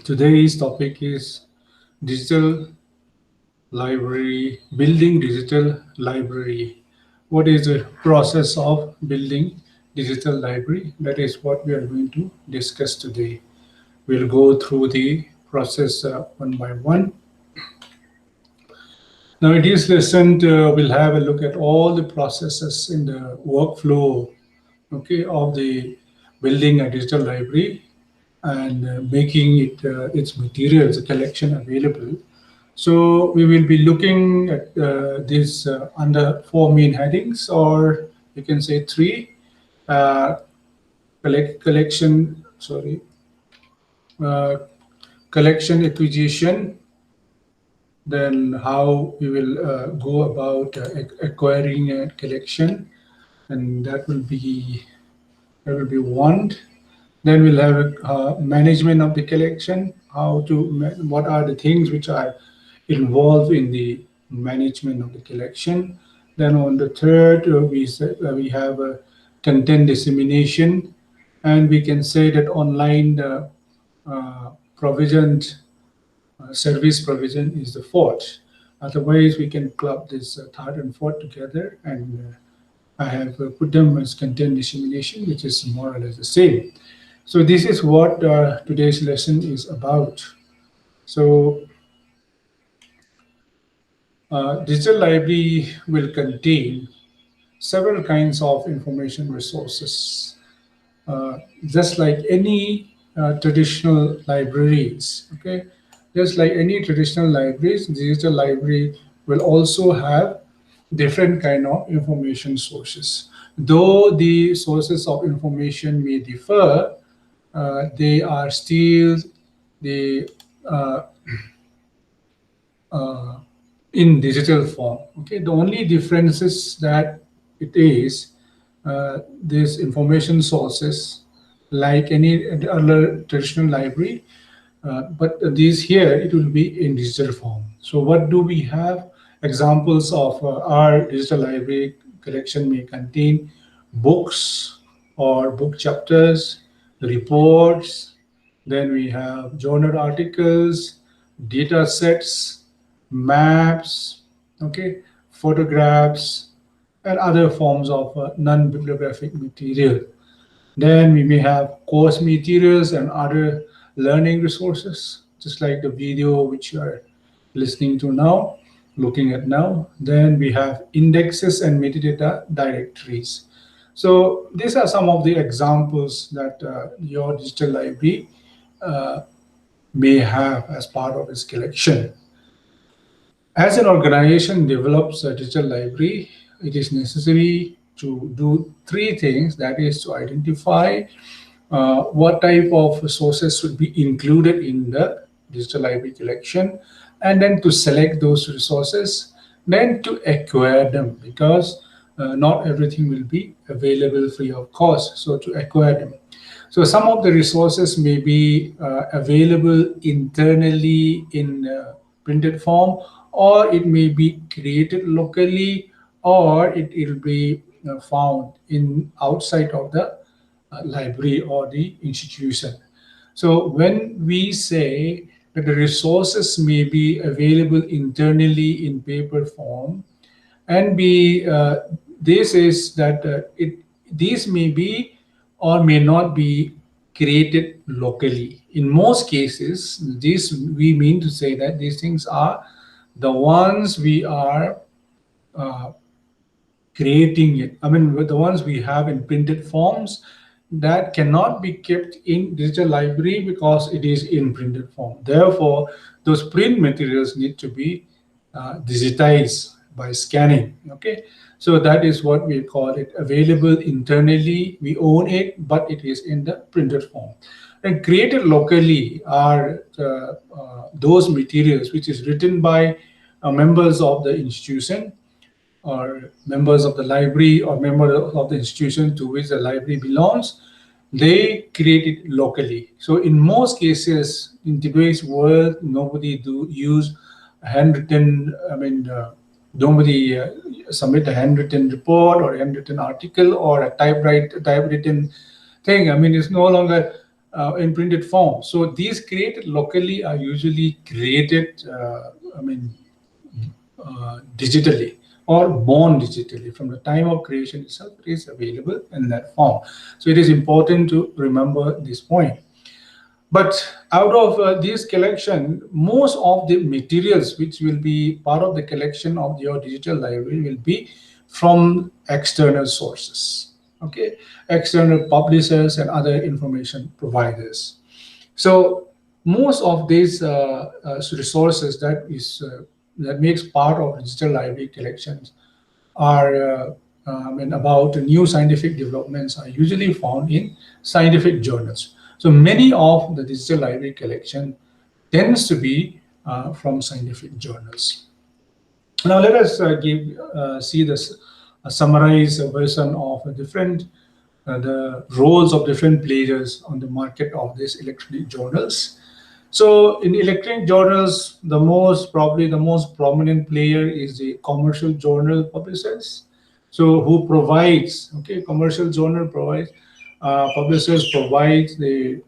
Today's topic is digital library, building digital library. What is the process of building digital library? That is what we are going to discuss today. We'll go through the process one by one. Now, in this lesson, we'll have a look at all the processes in the workflow, okay, of the building a digital library and making its materials, the collection available. So we will be looking at this under four main headings, or you can say three. Uh, collection, sorry, uh, collection acquisition, then how we will go about acquiring a collection, and that will be one. Then we'll have a management of the collection, what are the things which are involved in the management of the collection. Then on the third, we have content dissemination, and we can say that online provisioned service provision is the fourth. Otherwise, we can club this third and fourth together, and I have put them as content dissemination, which is more or less the same. So this is what today's lesson is about. So digital library will contain several kinds of information resources, just like any traditional libraries. Okay, just like any traditional libraries, digital library will also have different kind of information sources. Though the sources of information may differ, they are still the uh, uh, in digital form. Okay, the only difference is that it is these information sources like any other traditional library, but these here it will be in digital form. So what do we have? Examples of our digital library collection may contain books or book chapters, reports, then we have journal articles, data sets, maps, okay, photographs, and other forms of non-bibliographic material. Then we may have course materials and other learning resources, just like the video which you are listening to now, looking at now. Then we have indexes and metadata directories. So these are some of the examples that your digital library uh, may have as part of its collection. As an organization develops a digital library, it is necessary to do three things. That is to identify what type of sources should be included in the digital library collection, and then to select those resources, then to acquire them, because not everything will be available free of cost. So to acquire them. So some of the resources may be available internally in printed form, or it may be created locally, or it will be found in outside of the library or the institution. So when we say that the resources may be available internally in paper form, and be this is that these may be or may not be created locally. In most cases, this we mean to say that these things are the ones we are uh, creating it. I mean, with the ones we have in printed forms that cannot be kept in digital library because it is in printed form. Therefore, those print materials need to be digitized by scanning. Okay, so that is what we call it available internally. We own it, but it is in the printed form. And created locally are those materials which is written by members of the institution or members of the library or members of the institution to which the library belongs. They create it locally. So in most cases in today's world, nobody do use handwritten, nobody submit a handwritten report or a handwritten article or a typewritten thing. I mean, it's no longer in printed form. So these created locally are usually created, digitally or born digitally. From the time of creation itself, it is available in that form. So it is important to remember this point. But out of this collection, most of the materials which will be part of the collection of your digital library will be from external sources, okay, external publishers and other information providers. So most of these resources that makes part of digital library collections are about new scientific developments are usually found in scientific journals. So many of the digital library collection tends to be from scientific journals. Now let us see this a summarized version of a different the roles of different players on the market of these electronic journals. So in electronic journals, probably the most prominent player is the commercial journal publishers. So who provides, okay, commercial journal provides, publishers provide the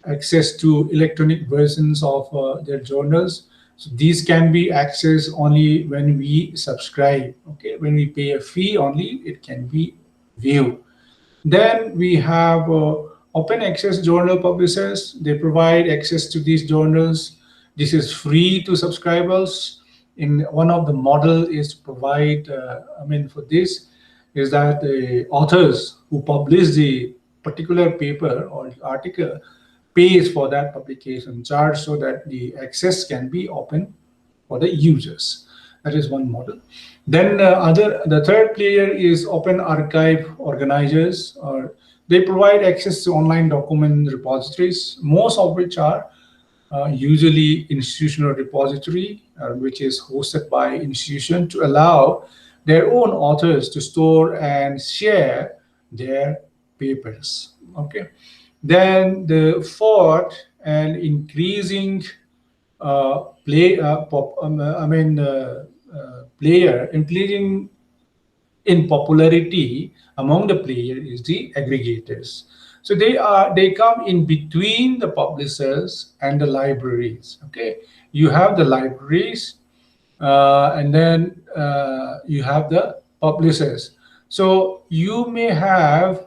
access to electronic versions of their journals. So these can be accessed only when we subscribe, okay, when we pay a fee only, it can be viewed. Then we have open access journal publishers. They provide access to these journals. This is free to subscribers. In one of the model is to provide, for this, is that the authors who publish the particular paper or article pays for that publication charge so that the access can be open for the users. That is one model. Then the third player is open archive organizers, or they provide access to online document repositories, most of which are usually institutional repository, which is hosted by institution to allow their own authors to store and share their papers. Okay. Then the fourth and increasing player, increasing in popularity among the player is the aggregators. So they come in between the publishers and the libraries. Okay, you have the libraries, and then you have the publishers. So you may have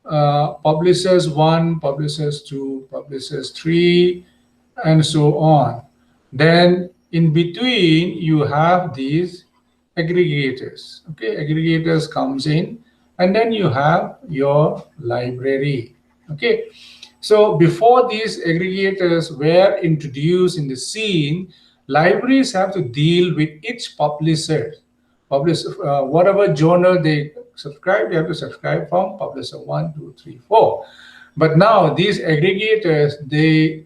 publishers one, publishers two, publishers three, and so on. Then in between you have these aggregators. Okay, aggregators comes in, and then you have your library. Okay, so before these aggregators were introduced in the scene, libraries have to deal with each whatever journal they subscribe, they have to subscribe from publisher one, two, three, four. But now these aggregators, they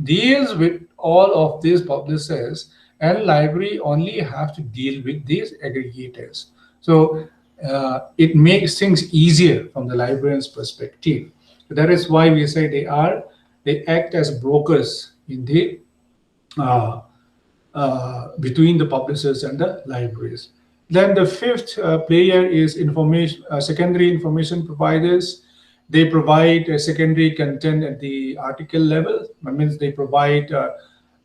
deals with all of these publishers, and library only have to deal with these aggregators. So it makes things easier from the librarian's perspective. So that is why we say they act as brokers in the uh, between the publishers and the libraries. Then the fifth player is secondary information providers. They provide secondary content at the article level. That means they provide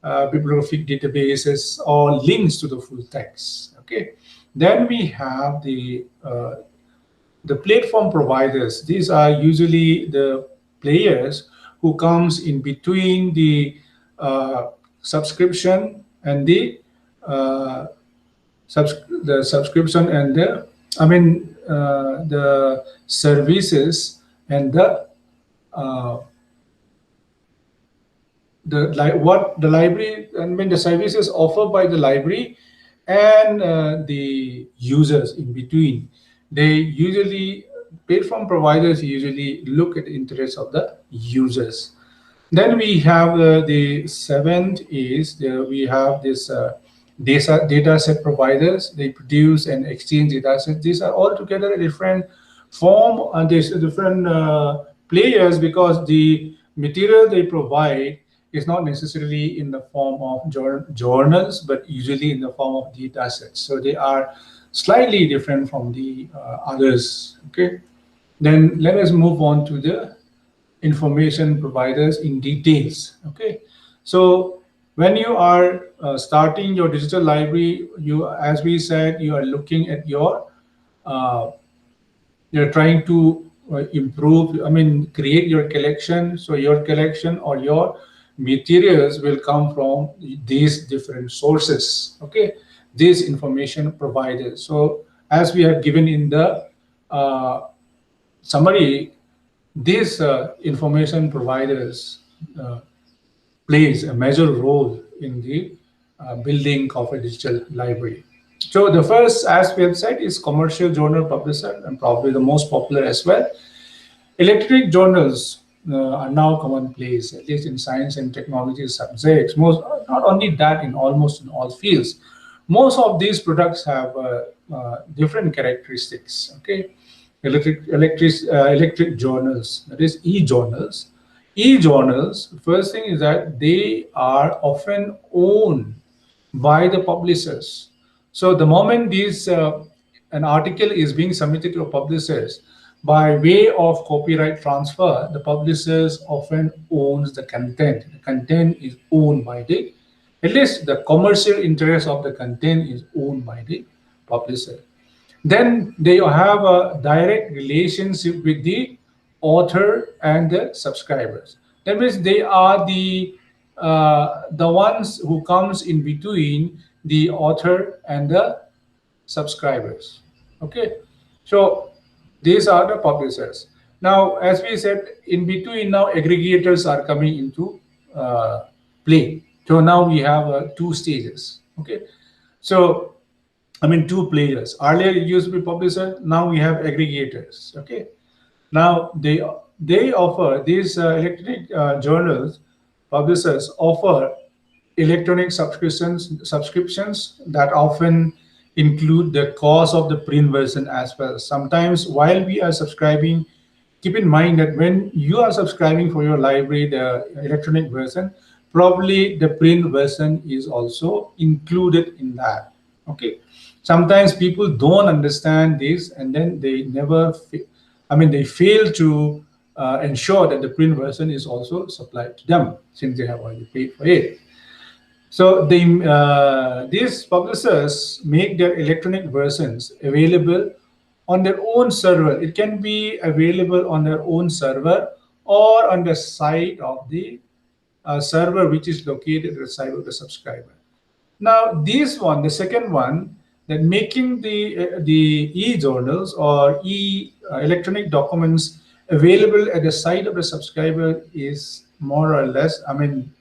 bibliographic databases or links to the full text. Okay. Then we have the platform providers. These are usually the players who comes in between the subscription and uh, the subscription and the services and uh, what the library, the services offered by the library and the users in between. They usually platform providers usually look at the interests of the users. Then we have the seventh is we have this data set providers. They produce and exchange data sets. These are altogether a different form, and there's different players, because the material they provide is not necessarily in the form of journals, but usually in the form of data sets. So they are slightly different from the others. Okay. Then let us move on to the information providers in details. Okay, so when you are starting your digital library, you, as we said, you are looking at your uh, you're trying to improve, I mean, create your collection. So your collection or your materials will come from these different sources. Okay, these information providers. So as we have given in the uh, summary, these information providers uh, plays a major role in the building of a digital library. So the first, as we have said, is commercial journal publisher, and probably the most popular as well. Electronic journals are now commonplace, at least in science and technology subjects. Most, not only that, in almost in all fields. Most of these products have different characteristics. Okay, electric journals, that is e-journals. E-journals. First thing is that they are often owned by the publishers. So the moment these an article is being submitted to a publishers, by way of copyright transfer, the publishers often owns the content. The content is owned by the, at least the commercial interest of the content is owned by the publisher. Then they have a direct relationship with the author and the subscribers. That means they are the ones who comes in between the author and the subscribers. Okay, so these are the publishers. Now, as we said, in between now aggregators are coming into play. So now we have two stages. Okay, so I mean, two players. Earlier it used to be publisher. Now we have aggregators. Okay. Now they offer these electronic journals. Publishers offer electronic subscriptions that often include the cost of the print version as well. Sometimes while we are subscribing, keep in mind that when you are subscribing for your library, the electronic version, probably the print version is also included in that. Okay, sometimes people don't understand this, and then they never I mean, they fail to ensure that the print version is also supplied to them since they have already paid for it. So these publishers make their electronic versions available on their own server. It can be available on their own server or on the site of the server which is located at the site of the subscriber. Now, this one, the second one, that making the e-journals or electronic documents available at the site of the subscriber is more or less, I mean,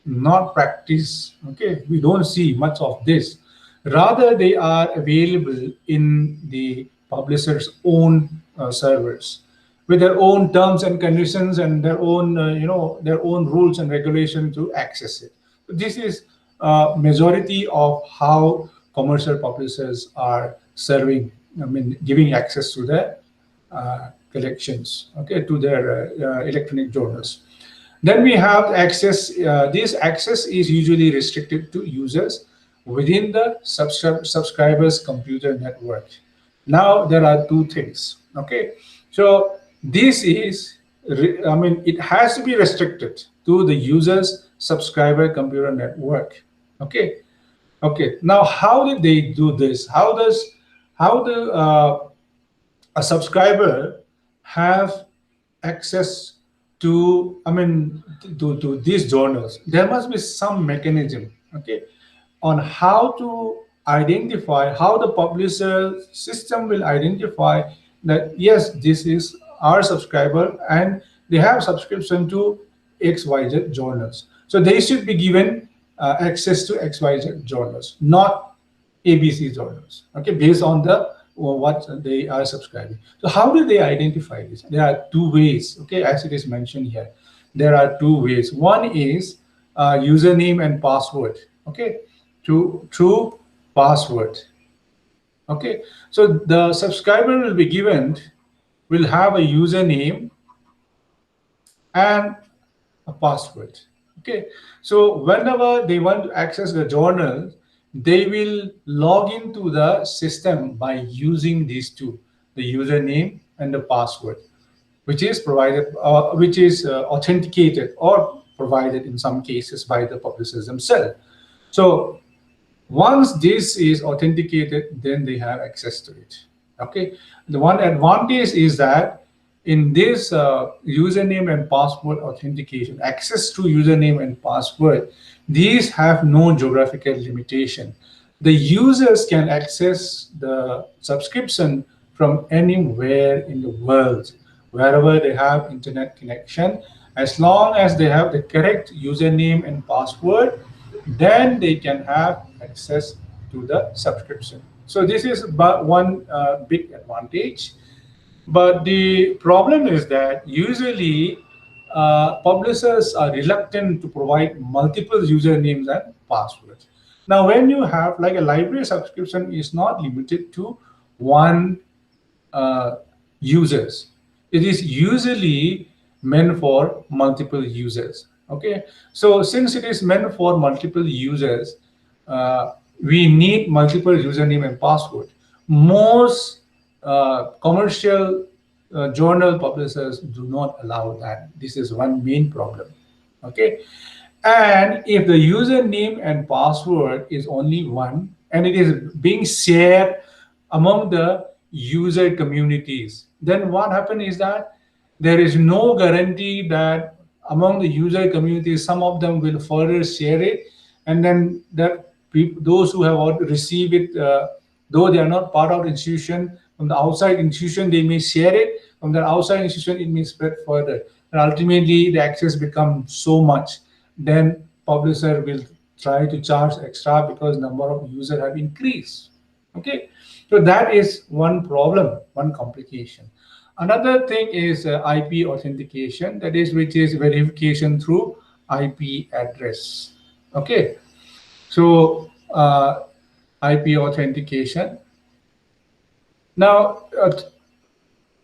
not practice. Okay, we don't see much of this. Rather, they are available in the publisher's own servers with their own terms and conditions and their own, their own rules and regulation to access it. This is majority of how commercial publishers are serving. I mean, giving access to their collections, okay, to their electronic journals. Then we have access. This access is usually restricted to users within the subscriber's computer network. Now there are two things. Okay, so this is, I mean, it has to be restricted to the user's subscriber computer network. Okay, okay. Now, how did they do this? How the a subscriber have access to, I mean, to these journals? There must be some mechanism, okay, on how to identify, how the publisher system will identify that yes, this is our subscriber and they have subscription to XYZ journals. So they should be given access to XYZ journals, not ABC journals, okay, based on the what they are subscribing. So how do they identify this? There are two ways, okay, as it is mentioned here. There are two ways. One is username and password, okay, through password. Okay, so the subscriber will be given, will have a username and a password. Okay, so whenever they want to access the journal, they will log into the system by using these two, the username and the password. which is provided, which is authenticated or provided in some cases by the publishers themselves. So once this is authenticated, then they have access to it. Okay. The one advantage is that in this username and password authentication, access to username and password, these have no geographical limitation. The users can access the subscription from anywhere in the world, wherever they have internet connection. As long as they have the correct username and password, then they can have access to the subscription. So this is but one big advantage. But the problem is that usually publishers are reluctant to provide multiple usernames and passwords. Now, when you have like a library subscription is not limited to one uh, users. It is usually meant for multiple users. Okay, so since it is meant for multiple users, we need multiple username and password. Most commercial journal publishers do not allow that. This is one main problem. Okay, and if the username and password is only one and it is being shared among the user communities, then what happens is that there is no guarantee that among the user communities, some of them will further share it, and then that those who have already received it, though they are not part of the institution, from the outside institution, they may share it. From the outside institution, it may spread further. And ultimately, the access becomes so much, then publisher will try to charge extra because number of users have increased. Okay, so that is one problem, one complication. Another thing is IP authentication, that is, which is verification through IP address. Okay, so IP authentication. Now,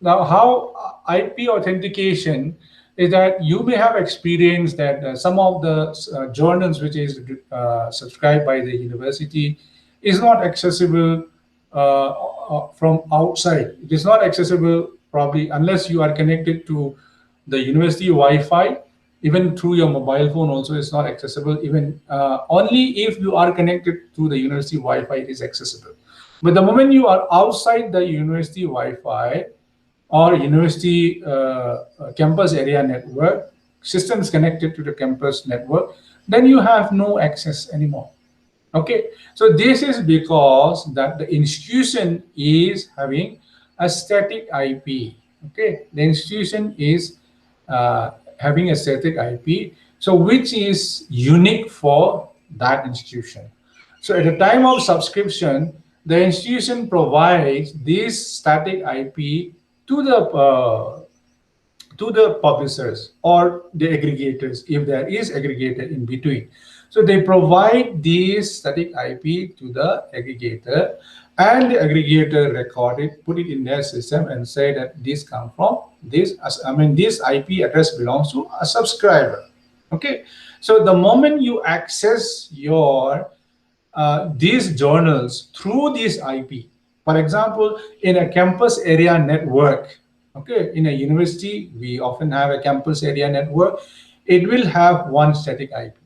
now, how IP authentication is that you may have experienced that some of the journals which is subscribed by the university is not accessible from outside. It is not accessible probably unless you are connected to the university Wi-Fi. Even through your mobile phone also is not accessible. Even only if you are connected to the university Wi-Fi it is accessible. But the moment you are outside the university Wi-Fi, or university campus area network, systems connected to the campus network, then you have no access anymore. Okay, so this is because that the institution is having a static IP. Okay, the institution is having a static IP, so which is unique for that institution. So at the time of subscription, the institution provides this static IP to the publishers or the aggregators, if there is aggregator in between. So they provide this static IP to the aggregator, and the aggregator record it, put it in their system, and say that this comes from this. I mean, this IP address belongs to a subscriber. Okay, so the moment you access your these journals through this IP. For example, in a campus area network, okay, in a university, we often have a campus area network. It will have one static IP.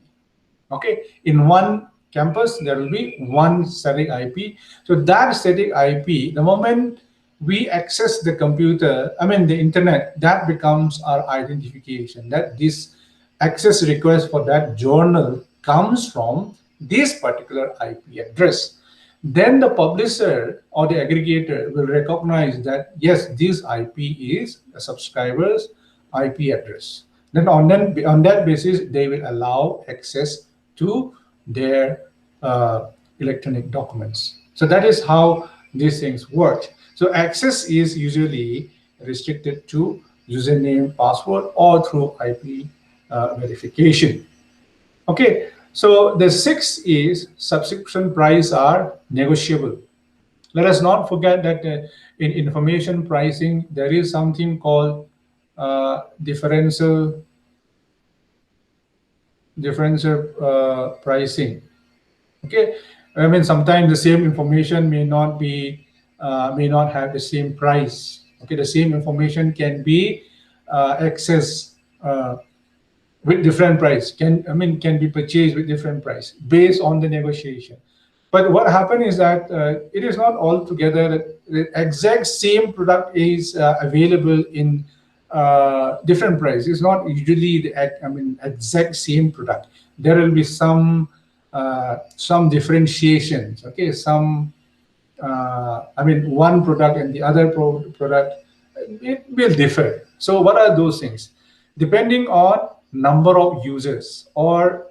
Okay, in one campus, there will be one static IP. So that static IP, the moment we access the computer, I mean the internet, that becomes our identification. That this access request for that journal comes from this particular IP address. Then the publisher or the aggregator will recognize that yes, this IP is a subscriber's IP address. Then on that basis, they will allow access to their electronic documents. So that is how these things work. So access is usually restricted to username, password, or through IP verification. Okay, so the sixth is subscription price are negotiable. Let us not forget that in information pricing, there is something called differential pricing. Okay, I mean sometimes the same information may not have the same price. Okay, the same information can be access with different price, can be purchased with different price based on the negotiation. But what happened is that it is not altogether that the exact same product is available in different price. It's not usually the exact same product. There will be some differentiations. Okay, one product and the other product, it will differ. So what are those things? Depending on number of users or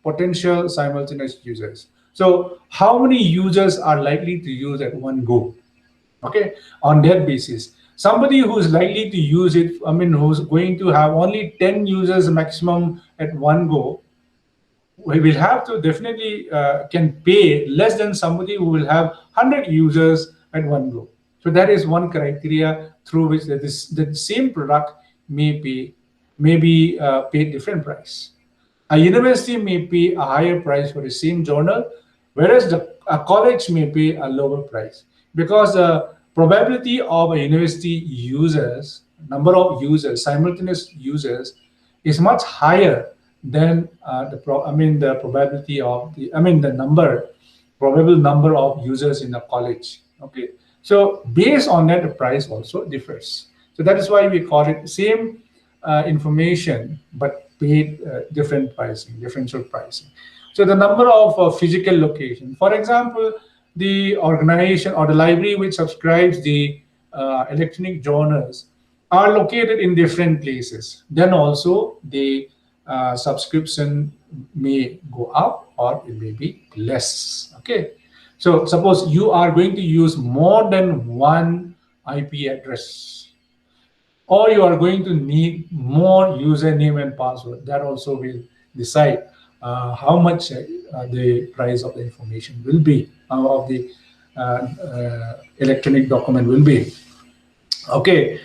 potential simultaneous users. So how many users are likely to use at one go? Okay, on that basis, somebody who's likely to use it, who's going to have only 10 users maximum at one go, we will have to definitely can pay less than somebody who will have 100 users at one go. So that is one criteria through which the same product may be paid different price. A university may pay a higher price for the same journal, whereas a college may pay a lower price, because the probability of a university users, number of users, simultaneous users, is much higher than the probability of the probable number of users in a college. Okay, so based on that, the price also differs. So that is why we call it same information but paid different pricing, differential pricing. So the number of physical location, for example, the organization or the library which subscribes the electronic journals are located in different places. Then also the subscription may go up or it may be less. Okay. So suppose you are going to use more than one IP address, or you are going to need more username and password. That also will decide how much the price of the information will be, of the electronic document will be. Okay.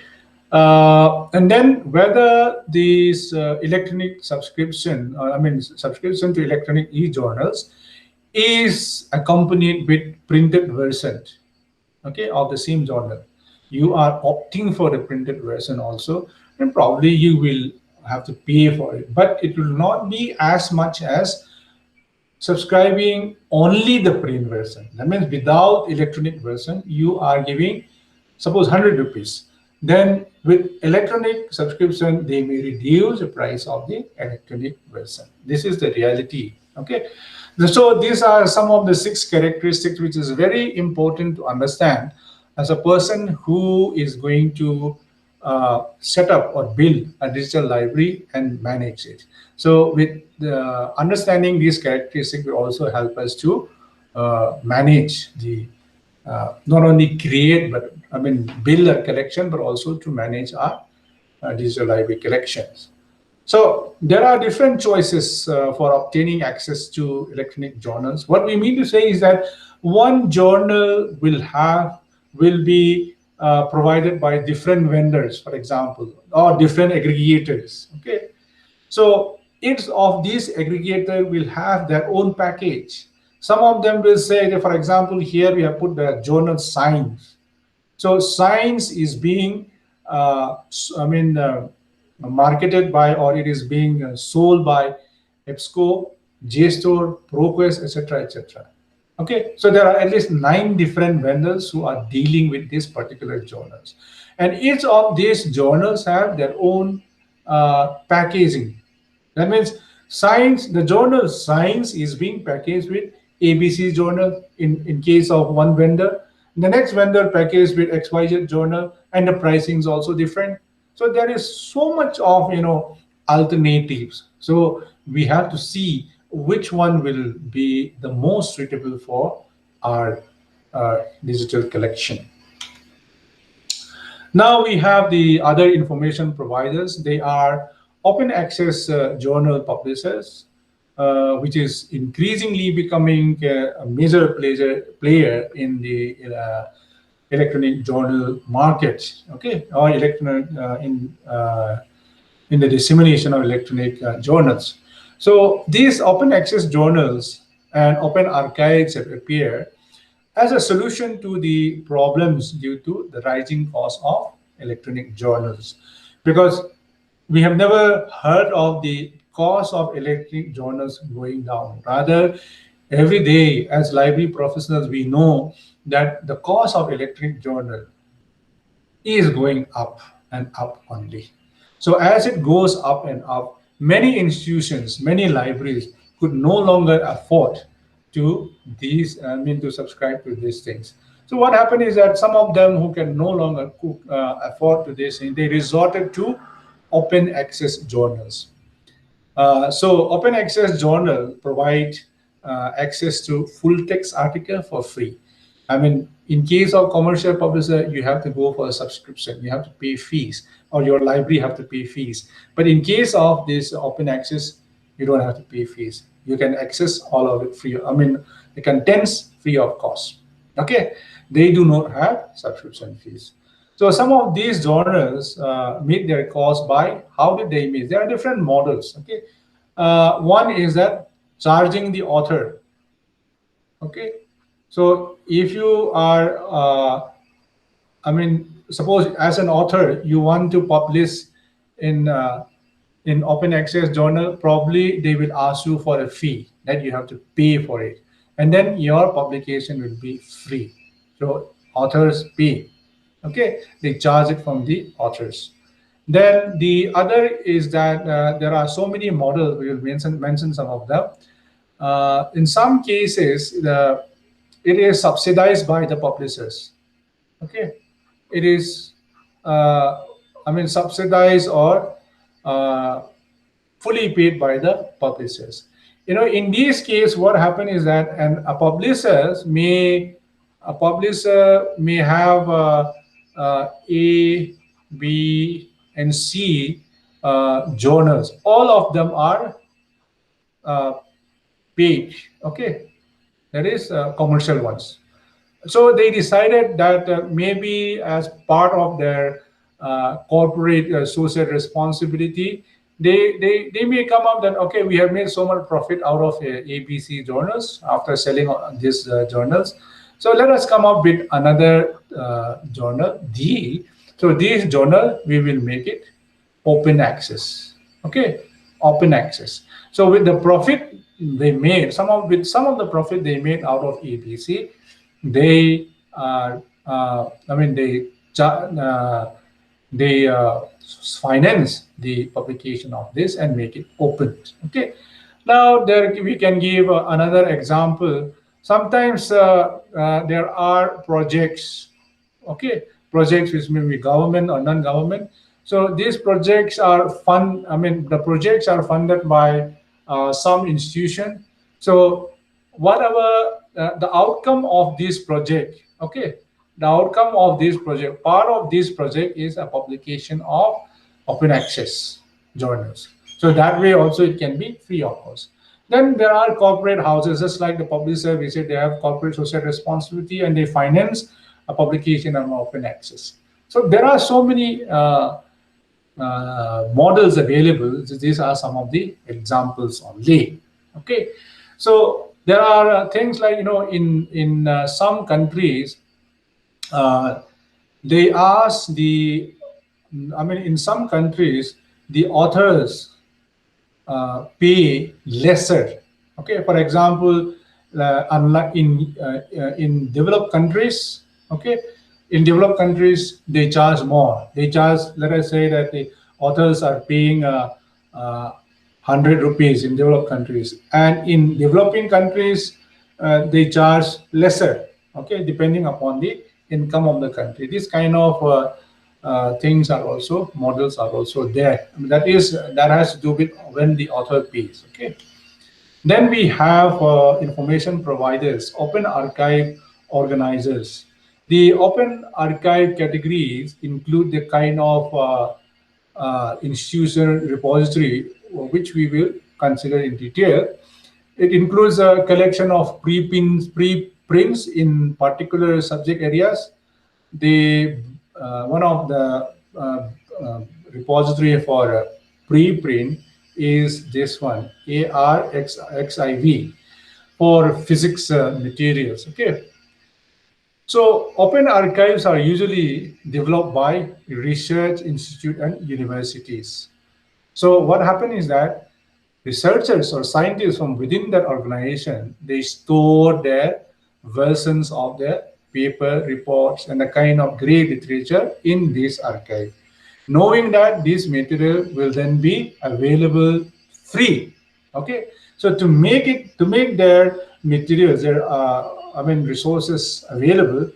And then whether this electronic subscription, subscription to electronic e-journals is accompanied with printed version, okay, of the same journal. You are opting for the printed version also, and probably you will have to pay for it, but it will not be as much as subscribing only the print version. That means without electronic version, you are giving, suppose 100 rupees. Then with electronic subscription, they may reduce the price of the electronic version. This is the reality. Okay. So these are some of the 6 characteristics which is very important to understand as a person who is going to set up or build a digital library and manage it. So with understanding these characteristics will also help us to manage the not only create but build a collection, but also to manage our digital library collections. So there are different choices for obtaining access to electronic journals. What we mean to say is that one journal will be provided by different vendors, for example, or different aggregators. Okay, so each of these aggregator will have their own package. Some of them will say that, for example, here we have put the journal Science. So Science is being, marketed by, or it is being sold by EBSCO, JSTOR, ProQuest, etc., etc. Okay, so there are at least 9 different vendors who are dealing with these particular journals, and each of these journals have their own packaging. That means the journal Science is being packaged with ABC journal in case of one vendor. The next vendor packaged with XYZ journal, and the pricing is also different. So there is so much of alternatives. So we have to see which one will be the most suitable for our digital collection. Now we have the other information providers. They are open access journal publishers, which is increasingly becoming a major player in the electronic journal market. Okay, or electronic in the dissemination of electronic journals. So these open access journals and open archives have appeared as a solution to the problems due to the rising cost of electronic journals, because we have never heard of the cost of electronic journals going down. Rather, every day as library professionals, we know that the cost of electronic journal is going up and up only. So as it goes up and up, many institutions, many libraries could no longer afford to to subscribe to these things. So what happened is that some of them who can no longer afford to this, they resorted to open access journals. So open access journal provide access to full text article for free. I mean, in case of commercial publisher, you have to go for a subscription. You have to pay fees, or your library have to pay fees. But in case of this open access, you don't have to pay fees. You can access all of it free. I mean, the contents free of cost. Okay, they do not have subscription fees. So some of these journals meet their cost by how did they meet? There are different models. Okay, one is that charging the author. Okay, so if you are, suppose as an author you want to publish in open access journal, probably they will ask you for a fee that you have to pay for it, and then your publication will be free. So authors pay. Okay, they charge it from the authors. Then the other is that there are so many models. We will mention some of them. In some cases, it is subsidized by the publishers. Okay, it is subsidized or uh, fully paid by the publishers. In this case, what happened is that a publisher may have A, B, and C journals. All of them are uh, paid. Okay, that is commercial ones. So they decided that maybe as part of their corporate social responsibility, they may come up that, okay, we have made so much profit out of ABC journals after selling these journals. So let us come up with another journal, D. So this journal, we will make it open access. Okay, open access. So with the profit they made, some of the profit they made out of ABC, they they finance the publication of this and make it open. Okay. Now there we can give another example. Sometimes there are projects, okay, projects which may be government or non-government. So these projects are the projects are funded by some institution. So whatever the outcome of this project, okay, the outcome of this project, part of this project is a publication of open access journals. So that way also it can be free of cost. Then there are corporate houses, just like the publisher, we say they have corporate social responsibility and they finance a publication on open access. So there are so many models available. These are some of the examples only. Okay, so there are things like, in some countries, uh, they ask in some countries, the authors pay lesser. Okay, for example, unlike in developed countries, okay, in developed countries they charge more. They charge, let us say that the authors are paying 100 rupees in developed countries, and in developing countries they charge lesser. Okay, depending upon the income of the country. This kind of things are also, models are also there. That has to do with when the author pays. Okay. Then we have information providers, open archive organizers. The open archive categories include the kind of institutional repository, which we will consider in detail. It includes a collection of preprints in particular subject areas. The One of the repository for preprint is this one, ARXIV, for physics materials. Okay, So open archives are usually developed by research institute and universities. So what happened is that researchers or scientists from within that organization, they store their versions of their paper reports and the kind of grey literature in this archive, knowing that this material will then be available free. Okay, so to make their materials, their resources available,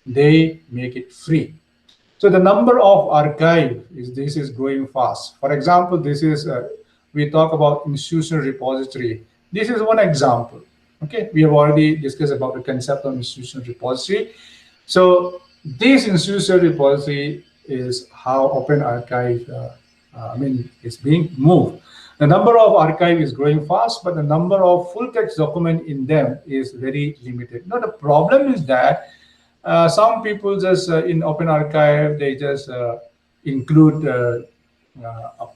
they make it free. So the number of archive is this is growing fast. For example, this is we talk about institutional repository. This is one example. Okay, we have already discussed about the concept of institutional repository. So this institutional repository is how Open Archive, is being moved. The number of archive is growing fast, but the number of full text document in them is very limited. Now the problem is that some people just in Open Archive they just include a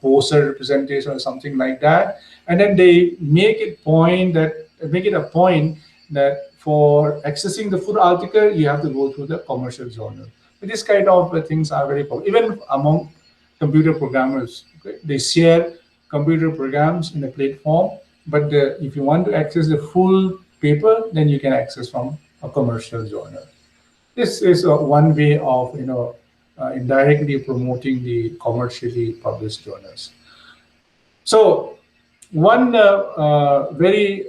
poster representation or something like that, and then they make it a point that for accessing the full article you have to go through the commercial journal. But this kind of things are very popular even among computer programmers. Okay? They share computer programs in a platform, but if you want to access the full paper, then you can access from a commercial journal. This is one way of indirectly promoting the commercially published journals. So one very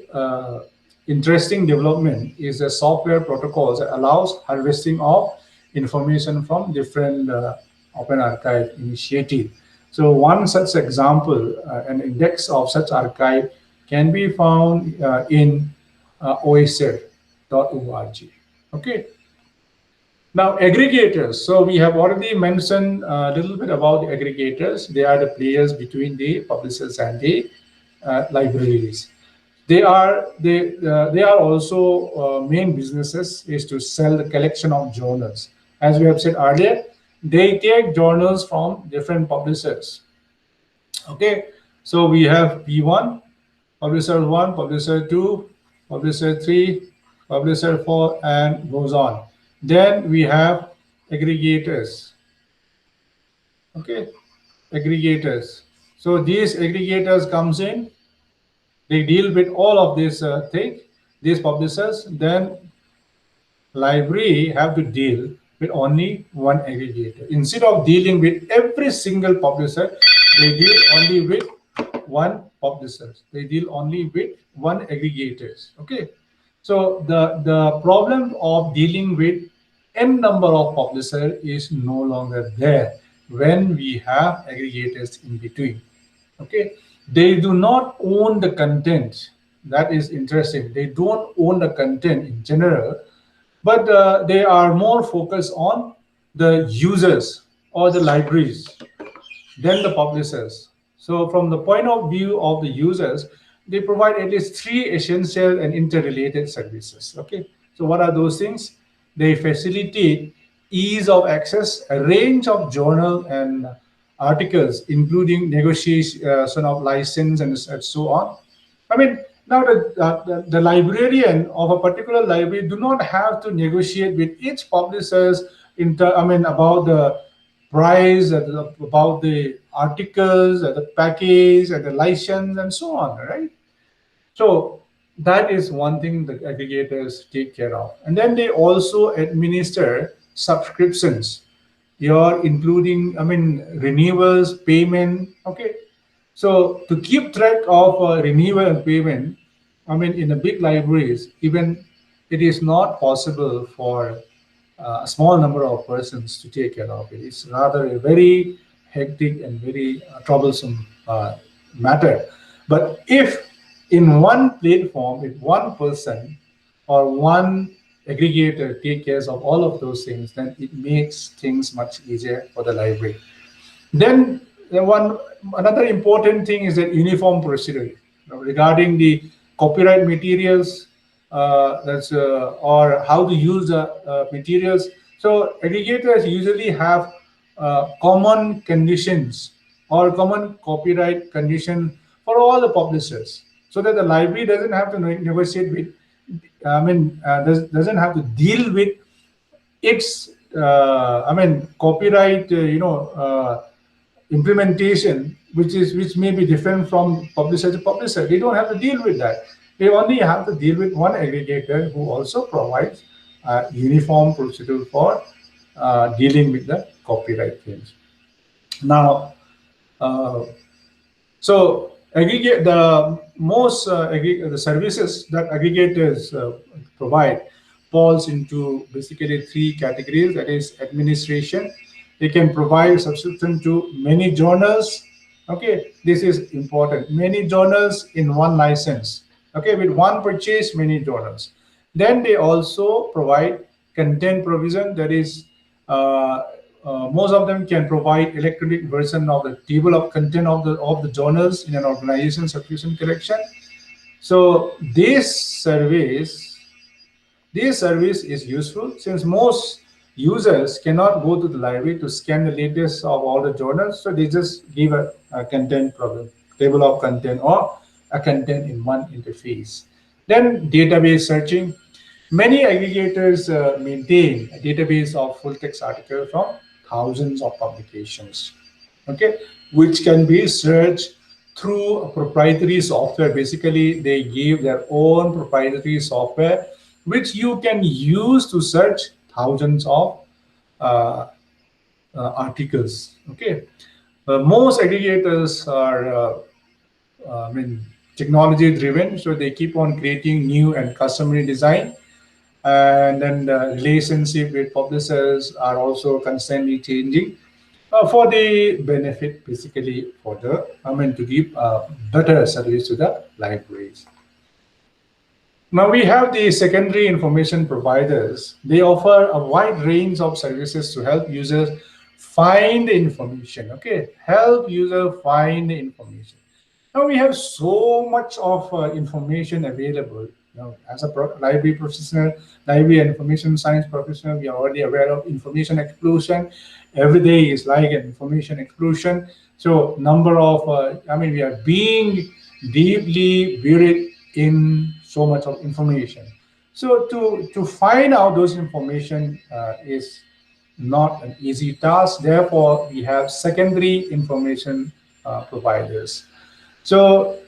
interesting development is the software protocols that allows harvesting of information from different open archive initiative. So one such example, an index of such archive can be found in osir.org. Okay. Now, aggregators. So we have already mentioned a little bit about the aggregators. They are the players between the publishers and the libraries. They are also main businesses is to sell the collection of journals. As we have said earlier, they take journals from different publishers. Okay, so we have P1, publisher 1, publisher 2, publisher 3, publisher 4, and goes on. Then we have aggregators. Okay, aggregators. So these aggregators comes in, they deal with all of these things, these publishers. Then library have to deal with only one aggregator. Instead of dealing with every single publisher, they deal only with one publisher. They deal only with one aggregators. Okay. So the problem of dealing with n number of publisher is no longer there when we have aggregators in between. Okay. They do not own the content. That is interesting. They don't own the content in general, but they are more focused on the users or the libraries than the publishers. So from the point of view of the users, they provide at least three essential and interrelated services. Okay, so what are those things? They facilitate ease of access, a range of journal and articles, including negotiation of license and so on. I mean, now the librarian of a particular library do not have to negotiate with each publishers about the price, about the articles, the package, and the license, and so on, right? So that is one thing that aggregators take care of. And then they also administer subscriptions. You're including, renewals, payment. Okay. So to keep track of renewal and payment, in the big libraries, even it is not possible for a small number of persons to take care of it. It's rather a very hectic and very troublesome matter. But if in one platform, if one person or one aggregator take care of all of those things, then it makes things much easier for the library. Then one another important thing is that uniform procedure, regarding the copyright materials, or how to use the materials. So aggregators usually have common conditions or common copyright condition for all the publishers, so that the library doesn't have to negotiate with, doesn't have to deal with its copyright implementation, which may be different from publisher to publisher. They don't have to deal with that. They only have to deal with one aggregator who also provides a uniform procedure for dealing with the copyright claims. Now, uh, so aggregate the most the services that aggregators provide falls into basically three categories. That is administration. They can provide subscription to many journals. Okay, this is important. Many journals in one license. Okay, with one purchase, many journals. Then they also provide content provision. That is, uh, most of them can provide electronic version of the table of content of the journals in an organization subscription collection. So this service is useful since most users cannot go to the library to scan the latest of all the journals, so they just give a content problem, table of content or a content in one interface. Then database searching. Many aggregators maintain a database of full text articles from thousands of publications, okay, which can be searched through a proprietary software. Basically, they give their own proprietary software, which you can use to search thousands of uh, articles. Okay, most aggregators are technology driven, so they keep on creating new and customary design, and then the relationship with publishers are also constantly changing for the benefit, basically for the to give better service to the libraries. Now we have the secondary information providers. They offer a wide range of services to help users find the information. Okay, help user find the information. Now we have so much of information available. As a library professional, library and information science professional, we are already aware of information explosion. Every day is like an information explosion. So number of, we are being deeply buried in so much of information. So to find out those information is not an easy task. Therefore, we have secondary information providers. So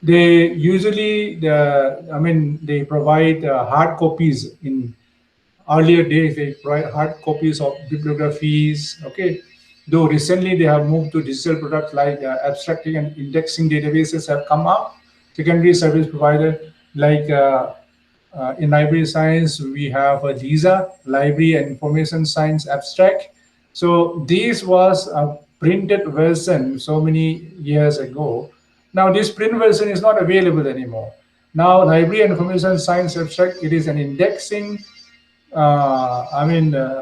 they usually they provide hard copies. In earlier days they provide hard copies of bibliographies. Okay, though recently they have moved to digital products like abstracting and indexing databases have come up. Secondary service provider like in library science, we have a LISA, Library and Information Science Abstract. So this was a printed version so many years ago. Now this print version is not available anymore. Now Library and Information Science Abstract, it is an indexing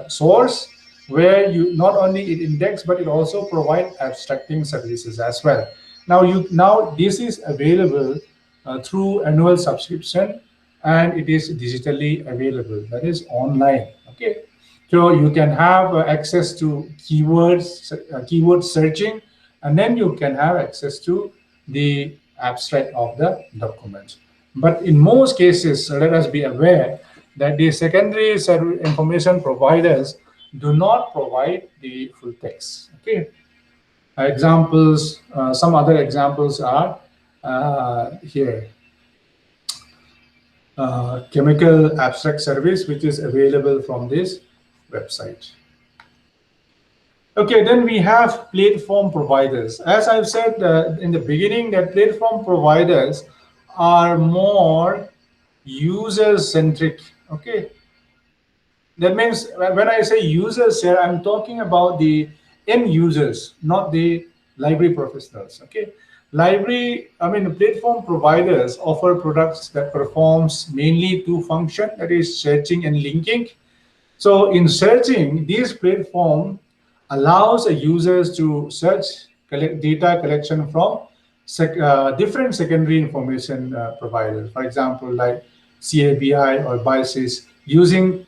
source where you not only it index but it also provide abstracting services as well. Now this is available through annual subscription, and it is digitally available. That is online. Okay, so you can have access to keyword searching, and then you can have access to the abstract of the document. But in most cases, let us be aware that the secondary information providers do not provide the full text. Okay, examples. Some other examples are here. Chemical abstract service, which is available from this website. Okay, then we have platform providers. As I've said in the beginning, that platform providers are more user-centric. Okay, that means when I say users here, I'm talking about the end users, not the library professionals. Okay, the platform providers offer products that performs mainly two functions, that is searching and linking. So in searching, this platform allows a users to search, collect data collection from different secondary information providers. For example, like CABI or BISYS, using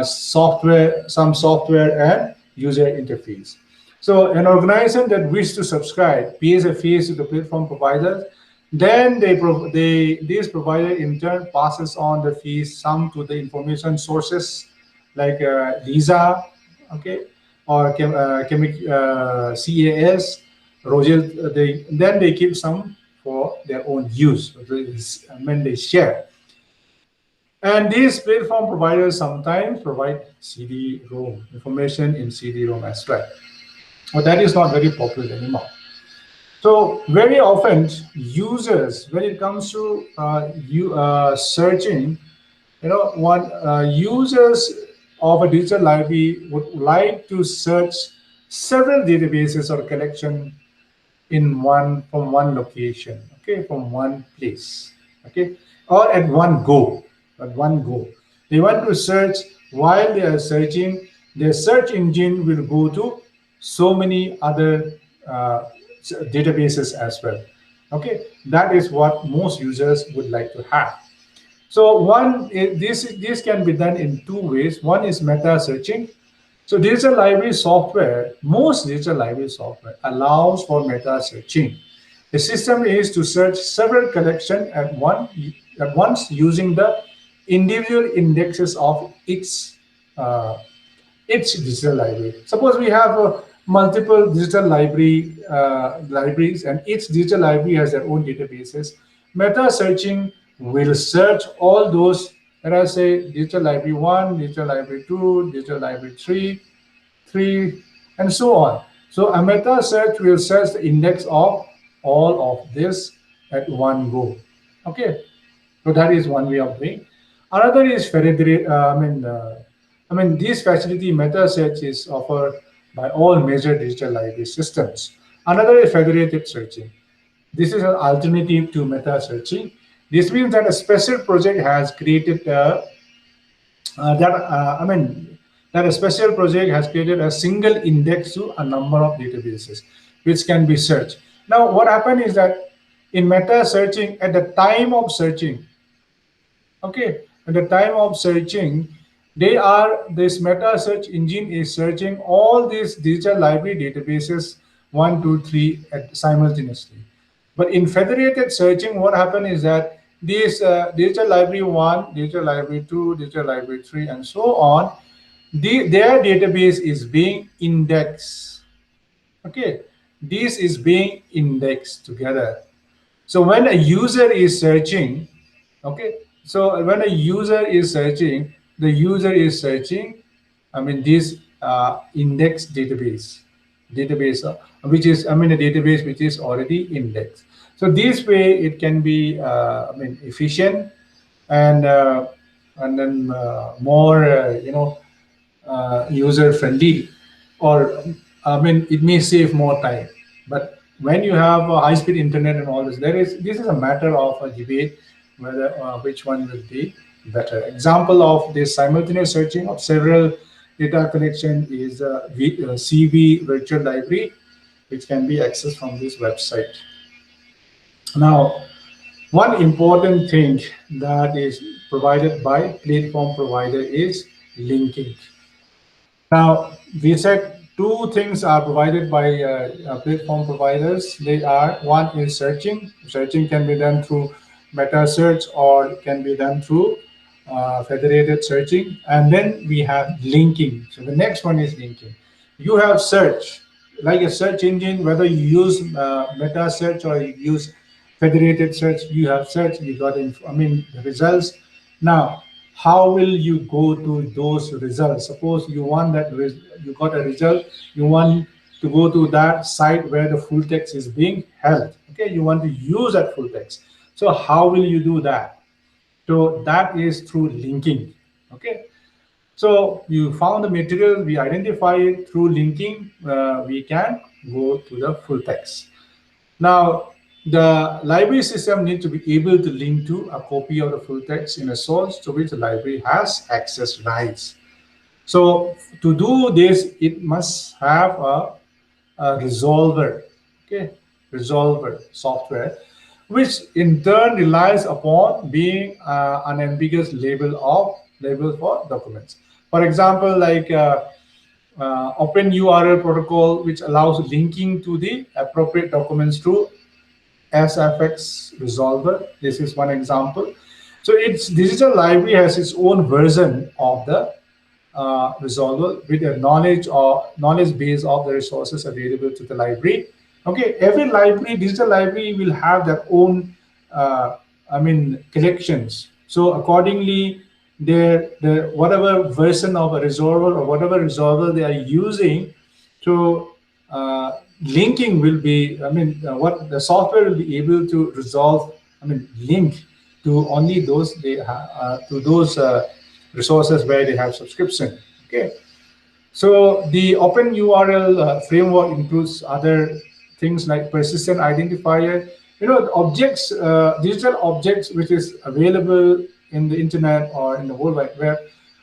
some software and user interface. So an organization that wishes to subscribe pays a fee to the platform providers. Then this provider in turn passes on the fees, some to the information sources like Lisa, okay, or CAS, Rogel. Then they keep some for their own use. When they share, and these platform providers sometimes provide CD-ROM information in CD-ROM as well. But that is not very popular anymore. So very often users, when it comes to searching, one users of a digital library would like to search several databases or collection in one from one location, okay, from one place, okay, or at one go. They want to search. While they are searching, their search engine will go to so many other uh, databases as well. Okay, that is what most users would like to have. So this can be done in two ways. One is meta searching. So digital library software, most digital library software allows for meta searching. The system is to search several collections at once using the individual indexes of uh, each digital library. Suppose we have multiple digital libraries, and each digital library has their own databases. Meta searching will search all those. Let us say digital library one, digital library two, digital library three, and so on. So a meta search will search the index of all of this at one go. Okay, so that is one way of doing. Another is this facility meta search is offered by all major digital library systems. Another is federated searching. This is an alternative to meta searching. This means that a special project has created that I mean that a special project has created a single index to a number of databases which can be searched. Now, what happened is that in meta searching, at the time of searching, okay, at the time of searching, this meta search engine is searching all these digital library databases one, two, three simultaneously. But in federated searching, what happened is that these digital library one, digital library two, digital library three, and so on, their database is being indexed. Okay, this is being indexed together. So when a user is searching, okay, so when a user is searching, the user is searching, this index database, which is, a database which is already indexed. So this way it can be, efficient and then more, user friendly, or it may save more time. But when you have a high speed internet and all this is a matter of a debate whether which one will be better. Example of this simultaneous searching of several data collection is CV virtual library, which can be accessed from this website. Now, one important thing that is provided by platform provider is linking. Now, we said two things are provided by platform providers. They are, one is searching. Searching can be done through meta search or can be done through federated searching. And then we have linking. So the next one is linking. You have search, like a search engine, whether you use meta search or you use federated search, you have search, you got the results. Now, how will you go to those results? Suppose you want you got a result, you want to go to that site where the full text is being held. Okay, you want to use that full text. So how will you do that? So that is through linking. Okay, so you found the material, we identify it through linking. We can go to the full text. Now, the library system needs to be able to link to a copy of the full text in a source to which the library has access rights. So to do this, it must have a resolver, okay, resolver software, which in turn relies upon being unambiguous label for documents. For example, like Open URL protocol, which allows linking to the appropriate documents through SFX resolver. This is one example. So its digital library has its own version of the resolver with a knowledge or knowledge base of the resources available to the library. Okay, every library, digital library, will have their own, collections. So accordingly, their whatever version of a resolver or whatever resolver they are using, so linking will be, what the software will be able to resolve, link to only those to those resources where they have subscription. Okay, so the open URL framework includes other things like persistent identifier. The objects, digital objects, which is available in the internet or in the World Wide Web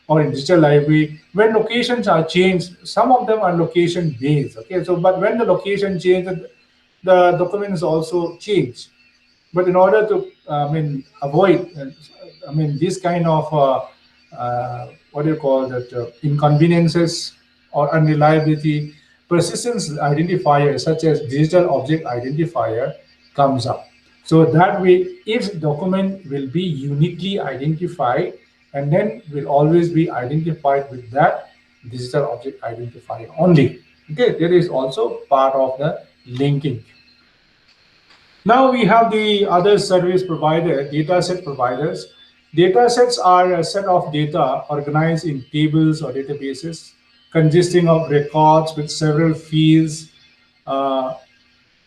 or in digital library. When locations are changed, some of them are location based. Okay, so but when the location changes, the documents also change. But in order to, avoid, this kind of, what do you call that, inconveniences or unreliability, persistence identifier such as digital object identifier comes up. So that way, each document will be uniquely identified and then will always be identified with that digital object identifier only. Okay, that is also part of the linking. Now we have the other service provider, dataset providers. Datasets are a set of data organized in tables or databases consisting of records with several fields. Uh,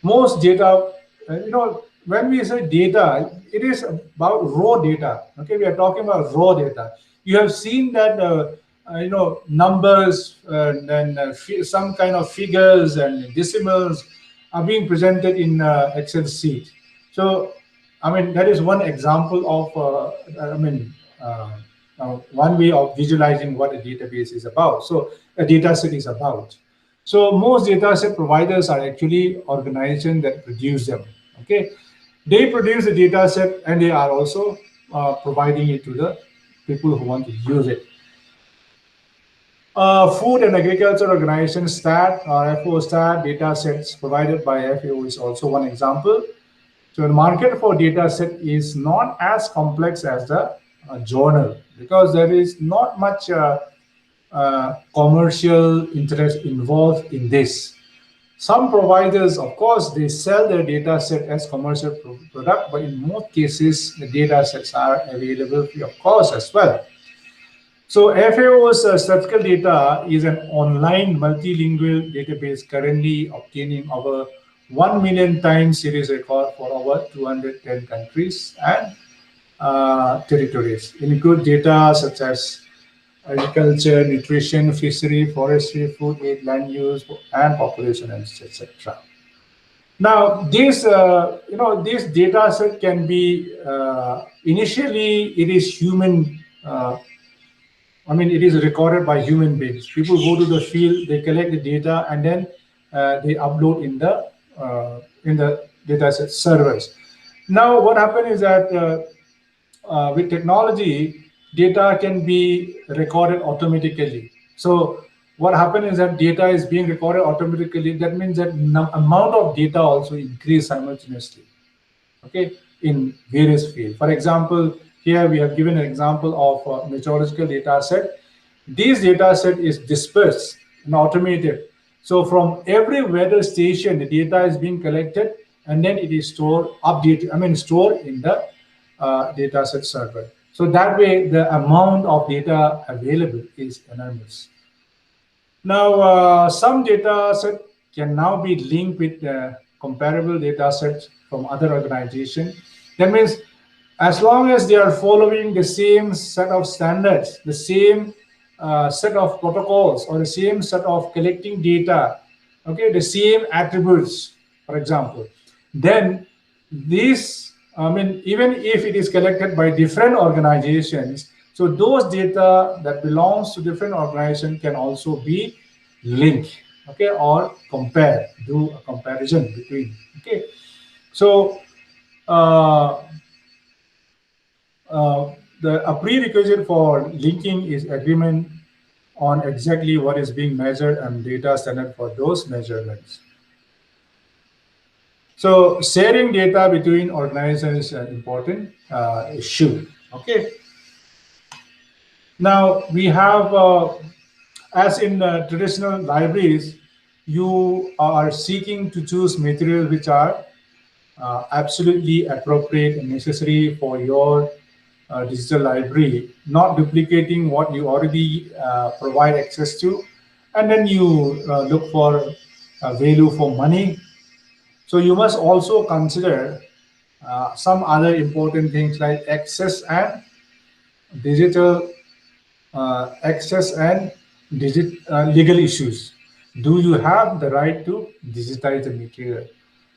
Most data, when we say data, it is about raw data. Okay, we are talking about raw data. You have seen that, numbers and then some kind of figures and decimals are being presented in Excel sheet. So, that is one example of, one way of visualizing what a database is about. So, a data set is about. So most dataset providers are actually organizations that produce them. Okay, they produce the dataset and they are also providing it to the people who want to use it. Food and Agriculture Organization STAT or FAO STAT data sets provided by FAO is also one example. So the market for data set is not as complex as the journal because there is not much commercial interest involved in this. Some providers, of course, they sell their data set as commercial product, but in most cases, the data sets are available free of cost as well. So FAO's statistical data is an online multilingual database currently obtaining over 1 million time series record for over 210 countries and territories. It includes data such as agriculture, nutrition, fishery, forestry, food aid, land use, and population, etc. Now, this data set can be initially it is human. It is recorded by human beings. People go to the field, they collect the data, and then they upload in the dataset servers. Now, what happened is that with technology, data can be recorded automatically. So what happened is that data is being recorded automatically. That means that amount of data also increase simultaneously. Okay, in various fields. For example, here we have given an example of a meteorological data set. This data set is dispersed and automated. So from every weather station, the data is being collected and then it is stored, stored in the dataset server. So that way, the amount of data available is enormous. Now, some data set can now be linked with comparable data sets from other organizations. That means as long as they are following the same set of standards, the same set of protocols, or the same set of collecting data, okay, the same attributes, for example, then this, even if it is collected by different organizations, so those data that belongs to different organizations can also be linked, okay, or compare, do a comparison between, okay. So uh, a prerequisite for linking is agreement on exactly what is being measured and data standard for those measurements. So sharing data between organizations is an important issue. Okay. Now we have As in traditional libraries, you are seeking to choose materials which are absolutely appropriate and necessary for your digital library, not duplicating what you already provide access to, and then you look for value for money. So you must also consider some other important things like digital access and legal issues. Do you have the right to digitize the material?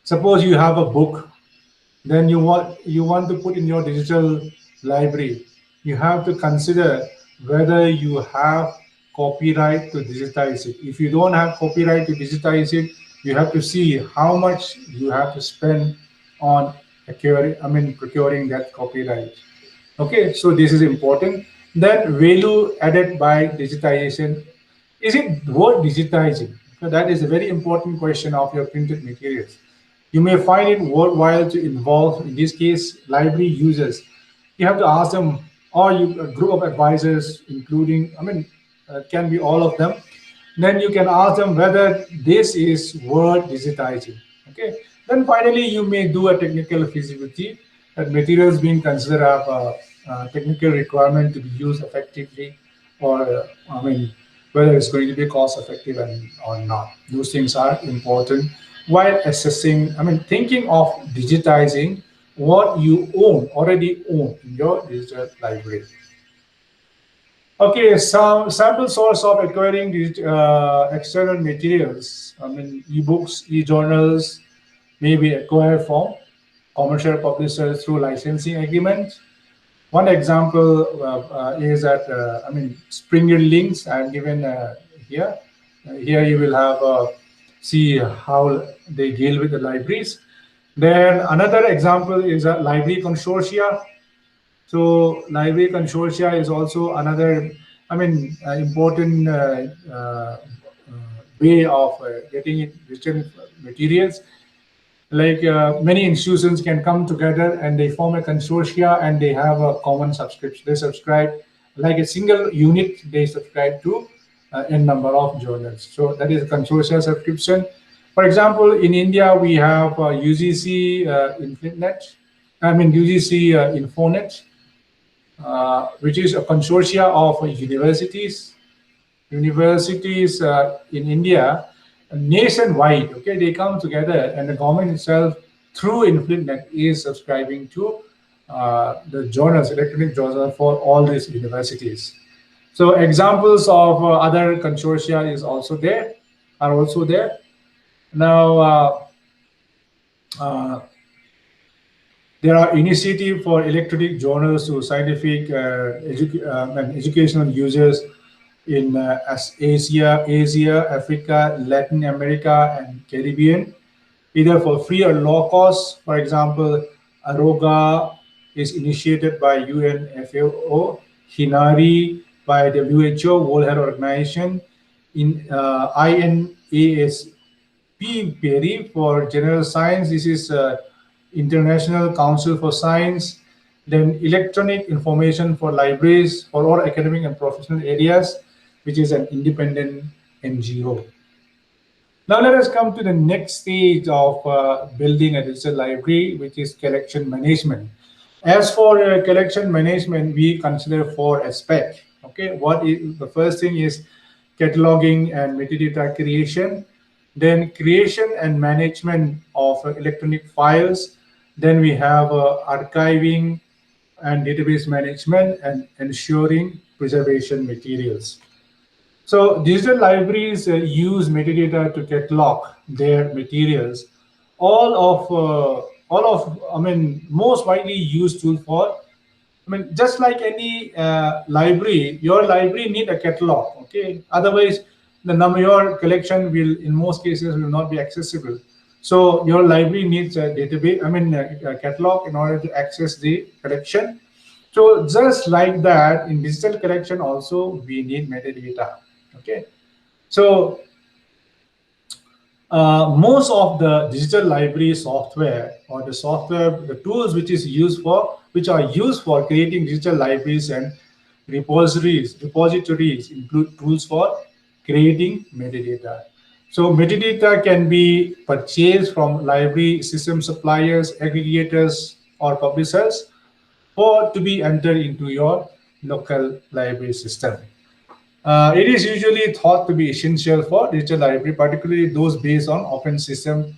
Suppose you have a book, then you want to put in your digital library. You have to consider whether you have copyright to digitize it. If you don't have copyright to digitize it, you have to see how much you have to spend on procuring that copyright. Okay, so this is important. Then value added by digitization. Is it worth digitizing? So that is a very important question of your printed materials. You may find it worthwhile to involve, in this case, library users. You have to ask them, or a group of advisors, including, can be all of them. Then you can ask them whether this is worth digitizing. Okay. Then finally, you may do a technical feasibility that materials being considered have a technical requirement to be used effectively, or whether it's going to be cost effective or not. Those things are important while assessing. Thinking of digitizing what you already own in your digital library. Okay, some sample source of acquiring external materials. Ebooks, e-journals may be acquired from commercial publishers through licensing agreements. One example is that Springer links I have given here. Here you will have see how they deal with the libraries. Then another example is a library consortia. So library consortia is also another, important way of getting digital materials. Like many institutions can come together and they form a consortia and they have a common subscription. They subscribe like a single unit. They subscribe to n number of journals. So that is a consortia subscription. For example, in India we have UGC Infonet. UGC Infonet, which is a consortia of universities in India, nationwide. Okay, they come together, and the government itself, through InfluNet, is subscribing to the journals, electronic journals for all these universities. So examples of other consortia are also there. Now, there are initiatives for electronic journals to scientific and educational users in Asia, Africa, Latin America, and Caribbean, either for free or low cost. For example, Aroga is initiated by UNFAO, Hinari by WHO, World Health Organization, in INASP PERI for general science. This is International Council for Science. Then electronic information for libraries for all academic and professional areas, which is an independent NGO. Now let us come to the next stage of building a digital library, which is collection management. As for collection management, we consider four aspects. Okay, the first thing is cataloging and metadata creation, then creation and management of electronic files, then we have archiving and database management, and ensuring preservation materials. So digital libraries use metadata to catalog their materials. Most widely used tool for, just like any library, your library need a catalog. Okay, otherwise your collection will, in most cases, will not be accessible. So your library needs a database, a catalog in order to access the collection. So just like that, in digital collection also we need metadata. Okay, so most of the digital library software, or the tools which are used for creating digital libraries and repositories include tools for creating metadata. So metadata can be purchased from library system suppliers, aggregators, or publishers, or to be entered into your local library system. It is usually thought to be essential for digital library, particularly those based on open system,